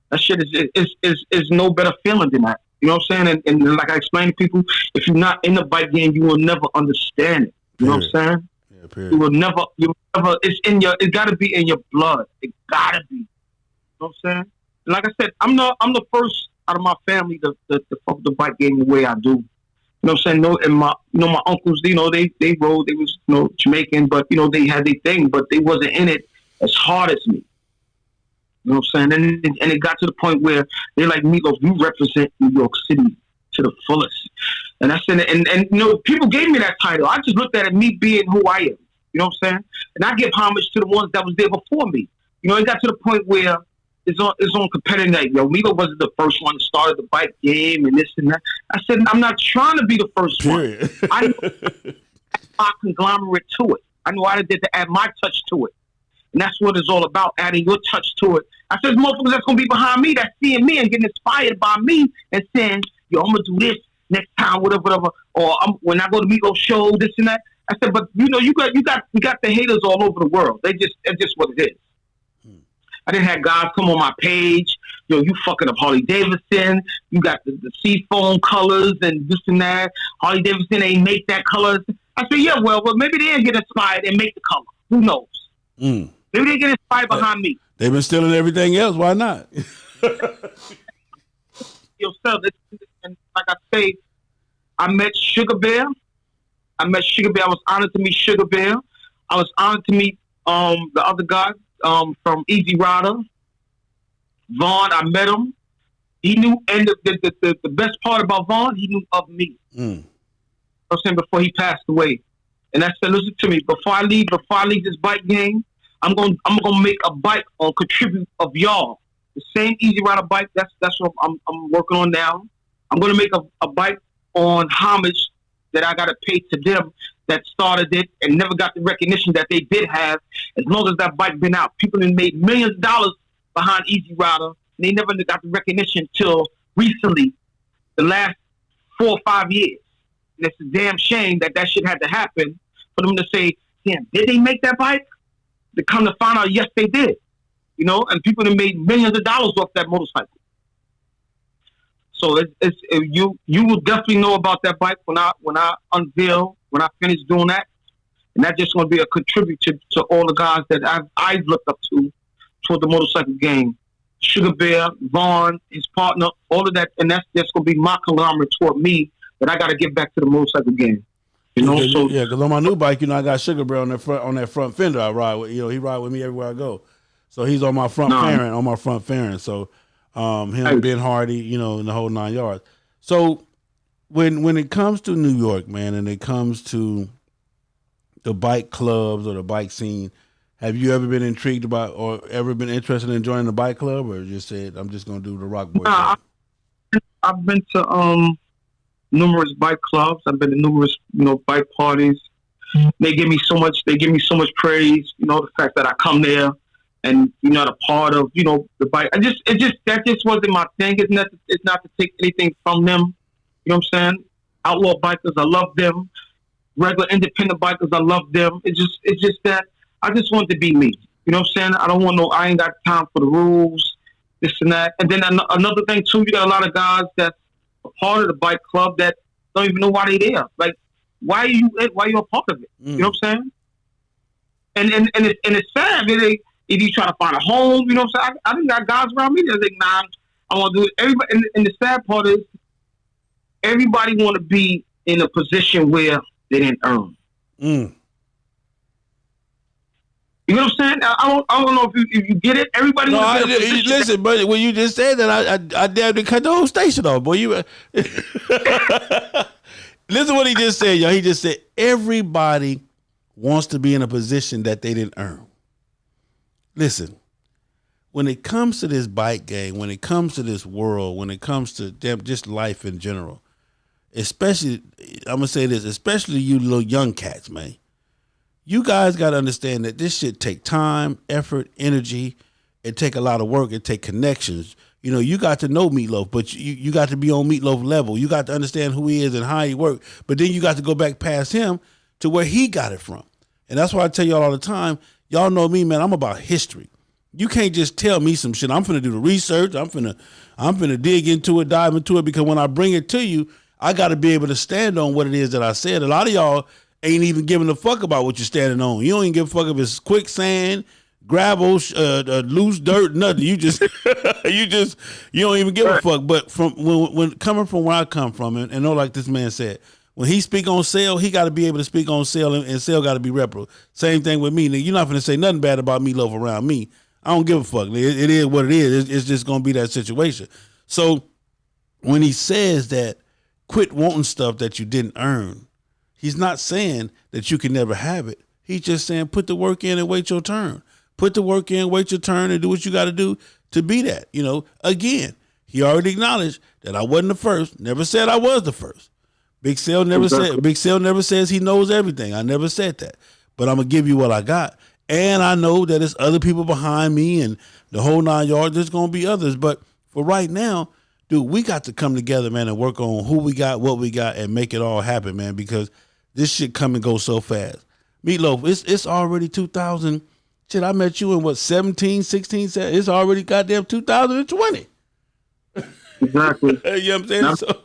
that shit is no better feeling than that. You know what I'm saying? And like I explained to people, if you're not in the bike game, you will never understand it. You know what I'm saying? Yeah, period. You will never. It got to be in your blood. It got to be. You know what I'm saying? And like I said, I'm the first out of my family to fuck the bike game the way I do. You know what I'm saying? No, and my uncles, they rode, they was, Jamaican, but, they had their thing, but they wasn't in it as hard as me. You know what I'm saying? And it got to the point where they're like, MEATLOAF, you represent New York City to the fullest. And I said, and people gave me that title. I just looked at it, me being who I am. You know what I'm saying? And I give homage to the ones that was there before me. It got to the point where it's on competitive night. MEATLOAF wasn't the first one to start the bike game and this and that. I said, I'm not trying to be the first one. I add my conglomerate to it. I know I did to add my touch to it. And that's what it's all about, adding your touch to it. I said, motherfuckers that's going to be behind me, that's seeing me and getting inspired by me and saying, yo, I'm going to do this next time, whatever. Or when I go to MEATLOAF show, this and that. I said, but, you got the haters all over the world. That's just what it is. I didn't have guys come on my page. Yo, you fucking up Harley Davidson. You got the seafoam colors and this and that. Harley Davidson ain't make that color. I said, yeah, well, maybe they didn't get inspired and make the color. Who knows? Maybe they get inspired behind me. They've been stealing everything else. Why not? Yourself. And like I say, I met Sugar Bear. I was honored to meet Sugar Bear. I was honored to meet the other guy. From Easy Rider, Vaughn, I met him. He knew, and the best part about Vaughn, he knew of me. I was saying before he passed away, and I said, "Listen to me. Before I leave this bike game, I'm gonna make a bike on contribute of y'all. The same Easy Rider bike. That's what I'm working on now. I'm gonna make a bike on homage that I gotta pay to them that started it and never got the recognition that they did have. As long as that bike been out, people have made millions of dollars behind Easy Rider, and they never got the recognition till recently, the last 4 or 5 years. And it's a damn shame that shit had to happen for them to say, damn, did they make that bike? To come to find out, yes, they did. You know, and people have made millions of dollars off that motorcycle. So you will definitely know about that bike when I unveil, when I finish doing that. And that's just going to be a contributor to all the guys that I've looked up to toward the motorcycle game. Sugar Bear, Vaughn, his partner, all of that. And that's going to be my conglomerate toward me that I got to give back to the motorcycle game. You know, because on my new bike, I got Sugar Bear on that front fender. I ride with, he ride with me everywhere I go. So he's on my front fairing. So him, Ben Hardy, and the whole 9 yards. So when it comes to New York, man, and it comes to the bike clubs or the bike scene, have you ever been intrigued about or ever been interested in joining the bike club, or just said I'm just gonna do the ROCKBOY? I've been to numerous bike clubs. I've been to numerous, bike parties. They give me so much praise, the fact that I come there and a part of, the bike. That just wasn't my thing. It's not to take anything from them. You know what I'm saying? Outlaw bikers, I love them. Regular independent bikers, I love them. It's just that I just want to be me. You know what I'm saying? I ain't got time for the rules, this and that. And then another thing too, you got a lot of guys that's a part of the bike club that don't even know why they're there. Like, why are you a part of it? You know what I'm saying? And it's sad. If you try to find a home, you know what I'm saying? I think got guys around me that's like, nah, I want to do it. Everybody, and the sad part is everybody want to be in a position where they didn't earn. You know what I'm saying? I don't know if you get it. Everybody. No, listen, but when you just said that, I damn near cut the whole station off, boy. You listen what he just said, y'all. He just said everybody wants to be in a position that they didn't earn. Listen, when it comes to this bike game, when it comes to this world, when it comes to just life in general, especially, I'm gonna say this, especially you little young cats, man. You guys got to understand that this shit take time, effort, energy. It take a lot of work. It take connections. You got to know Meatloaf, but you got to be on Meatloaf level. You got to understand who he is and how he works. But then you got to go back past him to where he got it from. And that's why I tell y'all all the time, y'all know me, man, I'm about history. You can't just tell me some shit. I'm finna do the research. I'm finna dig into it, dive into it, because when I bring it to you, I got to be able to stand on what it is that I said. A lot of y'all ain't even giving a fuck about what you're standing on. You don't even give a fuck if it's quicksand, gravel, loose dirt, nothing. You just, you don't even give a fuck. But from when coming from where I come from, and know like this man said, when he speak on sale, he got to be able to speak on sale, and sale got to be reputable. Same thing with me. Nigga, you're not gonna say nothing bad about Meatloaf around me. I don't give a fuck. It is what it is. It's just gonna be that situation. So when he says that, quit wanting stuff that you didn't earn, he's not saying that you can never have it. He's just saying put the work in and wait your turn. Put the work in, wait your turn, and do what you got to do to be that. Again, he already acknowledged that I wasn't the first. Never said I was the first. Big Sale never said. Big Sale never says he knows everything. I never said that. But I'm gonna give you what I got, and I know that there's other people behind me and the whole 9 yards. There's gonna be others, but for right now, dude, we got to come together, man, and work on who we got, what we got, and make it all happen, man. Because this shit come and go so fast. Meatloaf, it's already 2000. Shit, I met you in 17, 16, 17. It's already goddamn 2020. Exactly. You know what I'm saying? So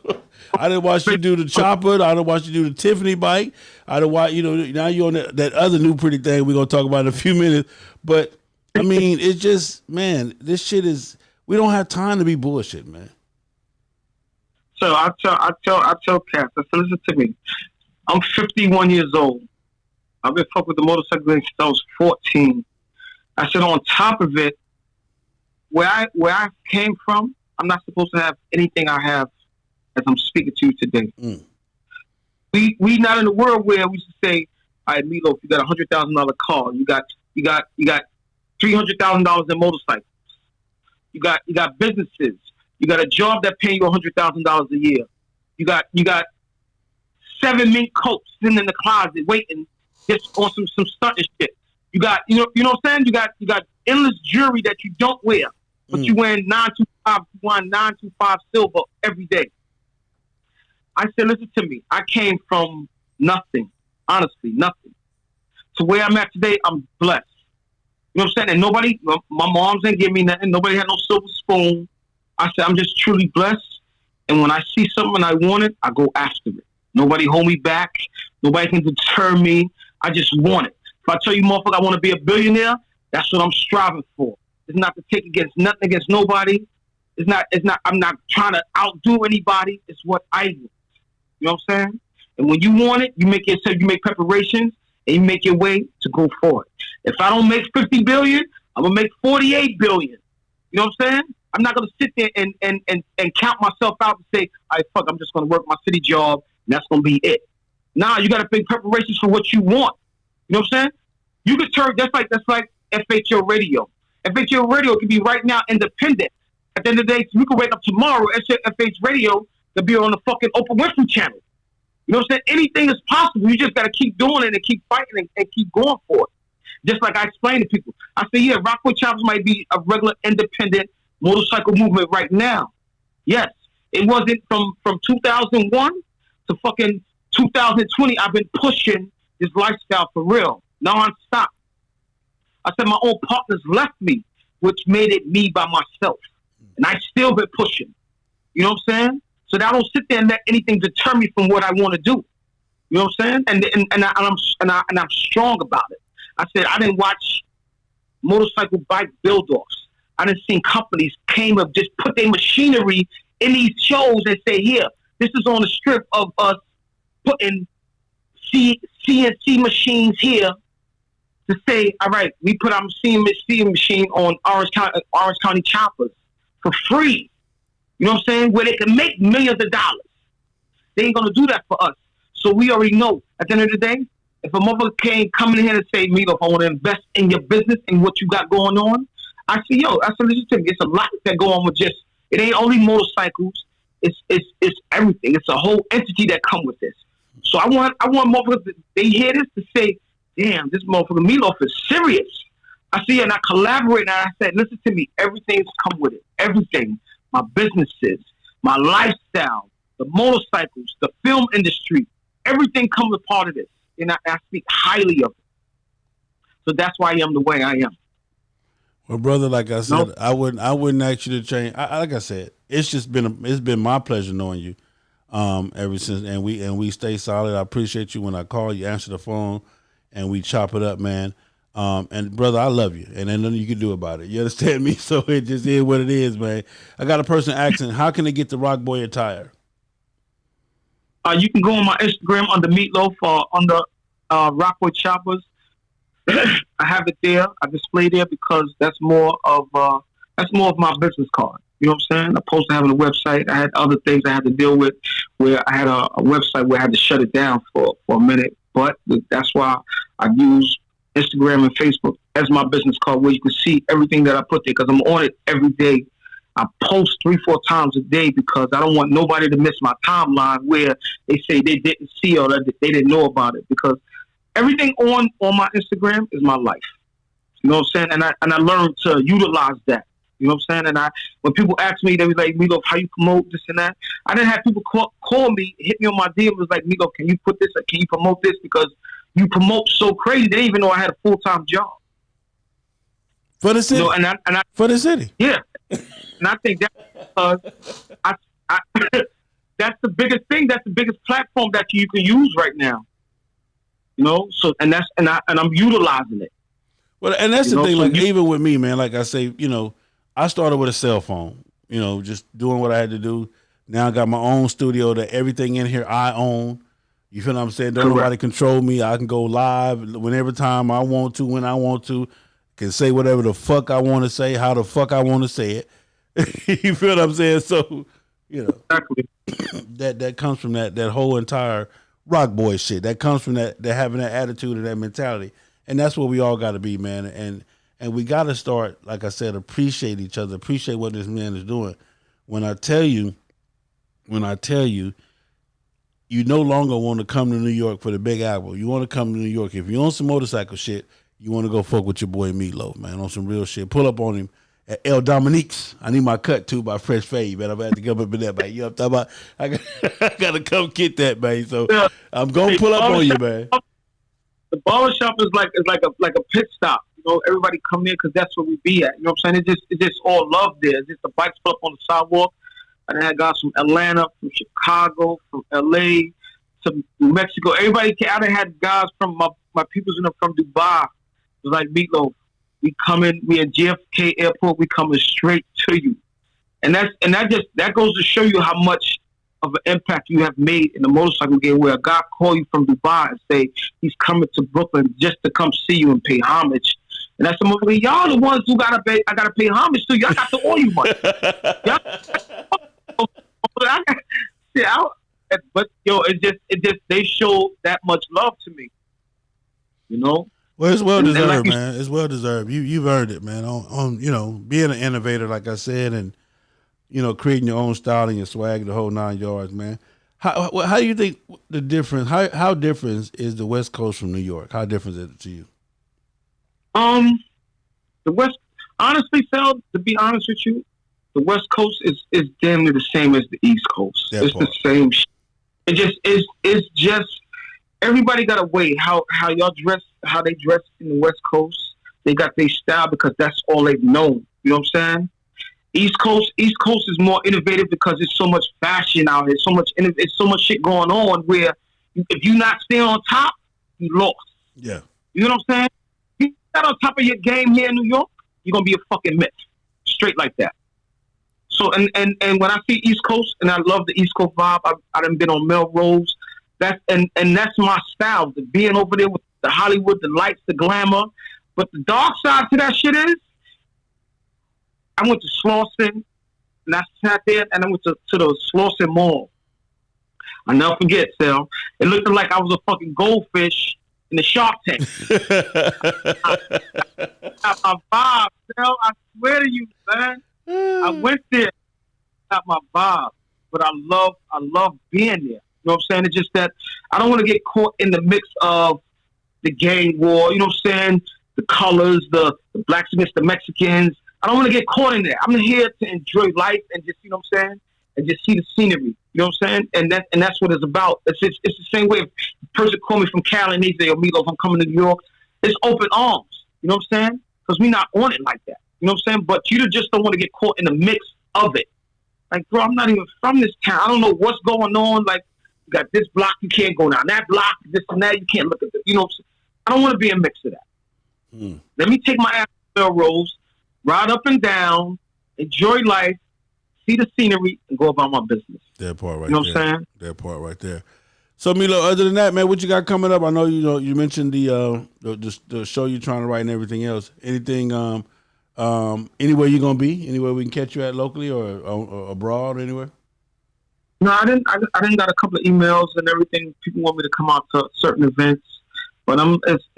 I didn't watch you do the chopper. I didn't watch you do the Tiffany bike. I didn't watch, now you're on that other new pretty thing we're going to talk about in a few minutes. But, I mean, it's just, man, this shit is, we don't have time to be bullshit, man. So I tell cats, I said, listen to me. I'm 51 years old. I've been fucking with the motorcycle since I was 14. I said, on top of it, where I came from, I'm not supposed to have anything I have as I'm speaking to you today. We not in a world where we should say, all right, Meatloaf, you got $100,000 car, you got $300,000 in motorcycles, you got businesses, you got a job that paying you $100,000 a year, you got 7 mink coats sitting in the closet waiting just on some stunting shit. You got, you know what I'm saying? You got endless jewelry that you don't wear, but you wearing 925 silver every day. I said, listen to me. I came from nothing, honestly, nothing. To where I'm at today, I'm blessed. You know what I'm saying? And nobody, my moms didn't give me nothing. Nobody had no silver spoon. I said, I'm just truly blessed. And when I see something I want it, I go after it. Nobody hold me back. Nobody can deter me. I just want it. If I tell you, motherfucker, I want to be a billionaire, that's what I'm striving for. It's not to take against nothing against nobody. I'm not trying to outdo anybody. It's what I want. You know what I'm saying? And when you want it, you make preparations and you make your way to go for it. If I don't make 50 billion, I'm gonna make 48 billion. You know what I'm saying? I'm not gonna sit there and count myself out and say, all right, fuck, I'm just gonna work my city job and that's gonna be it. Nah, you gotta make preparations for what you want. You know what I'm saying? You could turn that's like FHO radio. FHO radio can be right now independent. At the end of the day, you can wake up tomorrow and say FH radio to be on the fucking Oprah Winfrey channel. You know what I'm saying? Anything is possible. You just got to keep doing it and keep fighting and keep going for it. Just like I explained to people. I say, yeah, ROCKBOY Choppers might be a regular independent motorcycle movement right now. Yes. It wasn't from 2001 to fucking 2020. I've been pushing this lifestyle for real, non-stop. I said my own partners left me, which made it me by myself. And I still been pushing. You know what I'm saying? So that I don't sit there and let anything deter me from what I want to do. You know what I'm saying? And I'm strong about it. I said I didn't watch motorcycle bike build-offs. I didn't see companies came up, just put their machinery in these shows and say, here, this is on the strip of us putting CNC machines here to say, all right, we put our CNC machine on Orange County choppers for free. You know what I'm saying? Where they can make millions of dollars. They ain't gonna do that for us. So we already know at the end of the day, if a motherfucker can't come in here and say, MEATLOAF, I want to invest in your business and what you got going on, I say, listen to me. It's a lot that go on with just, it ain't only motorcycles. It's everything. It's a whole entity that come with this. So I want motherfuckers, they hear this to say, damn, this motherfucker MEATLOAF is serious. I see, and I collaborate, and I said, listen to me. Everything's come with it. Everything. My businesses, my lifestyle, the motorcycles, the film industry, everything comes a part of this. And I speak highly of it. So that's why I am the way I am. Well, brother, like I said, I wouldn't ask you to change. Like I said, it's been my pleasure knowing you ever since, and we stay solid. I appreciate you when I call you, answer the phone, and we chop it up, man. And brother, I love you, and there's nothing you can do about it. You understand me? So it just is what it is, man. I got a person asking, how can they get the ROCKBOY attire? You can go on my Instagram under MEATLOAF under ROCKBOY Choppers. I have it there. I display there because that's more of my business card. You know what I'm saying? Opposed to having a website, I had other things I had to deal with. Where I had a website where I had to shut it down for a minute. But that's why I use Instagram and Facebook as my business card, where you can see everything that I put there, because I'm on it every day. I post 3-4 times a day because I don't want nobody to miss my timeline where they say they didn't see or that they didn't know about it, because everything on my Instagram is my life. You know what I'm saying? And I learned to utilize that. You know what I'm saying? And when people ask me, they was like, MEATLOAF, how you promote this and that? I didn't have people call me, hit me on my DM, was like, MEATLOAF, can you put this or can you promote this? Because you promote so crazy, they didn't even know I had a full-time job. For the city? You know, and I, for the city? Yeah. And I think that's that's the biggest thing. That's the biggest platform that you can use right now. You know, so and I'm utilizing it. Well, and that's the thing. Like even with me, man. Like I say, you know, I started with a cell phone. You know, just doing what I had to do. Now I got my own studio that everything in here I own. You feel what I'm saying? Don't nobody control me. I can go live whenever time I want to, when I want to. Can say whatever the fuck I want to say, how the fuck I want to say it. You feel what I'm saying? So, you know, exactly. that comes from that whole entire ROCKBOY shit. That comes from that having that attitude and that mentality. And that's what we all got to be, man. And we got to start, like I said, appreciate each other, appreciate what this man is doing. When I tell you, you no longer want to come to New York for the Big Apple. You want to come to New York. If you own some motorcycle shit, you want to go fuck with your boy Meatloaf, man, on some real shit. Pull up on him at El Dominique's. I need my cut too by Fresh Fade, man. I'm about to come up in that, man. You know what I'm talking about? I gotta come get that, man. So I'm gonna pull up on you, man. The barbershop is like a pit stop. You know, everybody come in because that's where we be at. You know what I'm saying? It's just all love there. It's just the bikes pull up on the sidewalk. And I had guys from Atlanta, from Chicago, from LA, to New Mexico. Everybody came. I done had guys from my peoples from Dubai. It was like Meatloaf. We coming. We at JFK Airport. We coming straight to you. And that goes to show you how much of an impact you have made in the motorcycle game. Where a guy call you from Dubai and say he's coming to Brooklyn just to come see you and pay homage. And that's the movie. Y'all the ones who gotta pay. I gotta pay homage to. Y'all got to owe you money. But yo, it just they show that much love to me, you know. Well, it's well deserved, man. It's well deserved. You've earned it, man. On you know, being an innovator, like I said, and you know, creating your own style and your swag, the whole 9 yards, man. How do you think the difference? How different is the West Coast from New York? How different is it to you? The West, honestly, Phil, to be honest with you, the West Coast is damn near the same as the East Coast. It's the same shit. It's just everybody got a way how y'all dress, how they dress in the West Coast. They got their style because that's all they've known. You know what I'm saying? East Coast is more innovative because there's so much fashion out here. It's so much shit going on where if you not staying on top, you lost. Yeah. You know what I'm saying? If you not on top of your game here in New York, you're gonna be a fucking myth. Straight like that. So and when I see East Coast, and I love the East Coast vibe, I done been on Melrose. That's my style. The being over there with the Hollywood, the lights, the glamour. But the dark side to that shit is, I went to Slauson, and I sat there, and I went to the Slauson Mall. I'll never forget, Sal. It looked like I was a fucking goldfish in the Shark Tank. I got my vibe, Sal. I swear to you, man. I went there, got my vibe, but I love being there. You know what I'm saying? It's just that I don't want to get caught in the mix of the gang war. You know what I'm saying? The colors, the blacks against the Mexicans. I don't want to get caught in that. I'm here to enjoy life and just, you know what I'm saying, and just see the scenery. You know what I'm saying? And that's what it's about. It's the same way if a person call me from Cali and they say, "Yo, Meatloaf, I'm coming to New York." It's open arms. You know what I'm saying? Because we're not on it like that. You know what I'm saying? But you just don't want to get caught in the mix of it. Like, bro, I'm not even from this town. I don't know what's going on. Like, you got this block, you can't go down that block, this and that, you can't look at it. You know what I'm saying? I don't want to be a mix of that. Let me take my ass to Melrose, ride up and down, enjoy life, see the scenery, and go about my business. That part right there. You know what I'm saying? That part right there. So, Milo, other than that, man, what you got coming up? I know you mentioned the show you're trying to write and everything else. Anything, anywhere you're gonna be? Anywhere we can catch you at locally or abroad or anywhere? No, I didn't got a couple of emails and everything. People want me to come out to certain events, but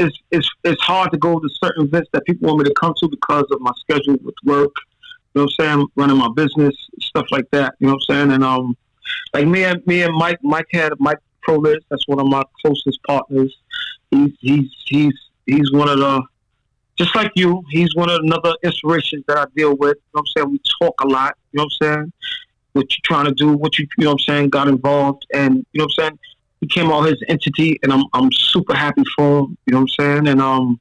it's hard to go to certain events that people want me to come to because of my schedule with work. You know what I'm saying? Running my business, stuff like that. You know what I'm saying? And like me and Mike Prolis, that's one of my closest partners. He's one of the, just like you, he's one of another inspirations that I deal with. You know what I'm saying? We talk a lot. You know what I'm saying? What you're trying to do, you know what I'm saying, got involved, and you know what I'm saying, he came out his entity, and I'm super happy for him. You know what I'm saying? And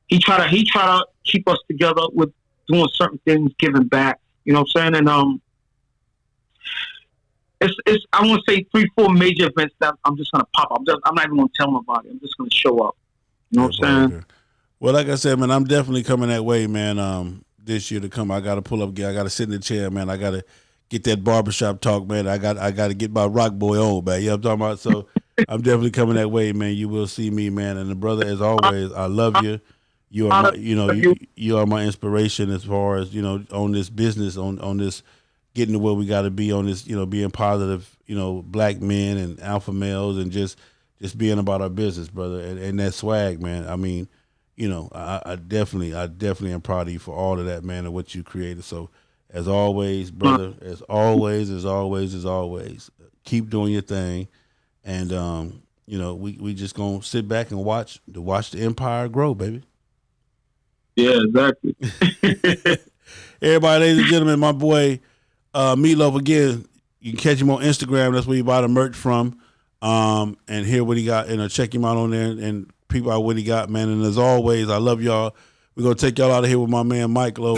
he try to keep us together with doing certain things, giving back. You know what I'm saying? And it's I want to say 3-4 major events that I'm just gonna pop up. I'm not even gonna tell nobody. I'm just gonna show up. You know what I'm saying? Well, like I said, man, I'm definitely coming that way, man. This year to come, I gotta pull up. I gotta sit in the chair, man. I gotta get that barbershop talk, man. I got to get my ROCKBOY on, man. You know what I'm talking about? So I'm definitely coming that way, man. You will see me, man. And the brother, as always, I love you. You are my, you are my inspiration as far as, on this business, on this getting to where we got to be on this, being positive, black men and alpha males and just being about our business, brother. And that swag, man. I mean, I definitely am proud of you for all of that, man, and what you created. So, as always, brother, as always, keep doing your thing. And you know, we just gonna sit back and watch the empire grow, baby. Yeah, exactly. Everybody, ladies and gentlemen, my boy MEATLOAF again. You can catch him on Instagram. That's where you buy the merch from. And hear what he got, and check him out on there and peep out what he got, man. And as always, I love y'all. We're gonna take y'all out of here with my man Mike Lowe.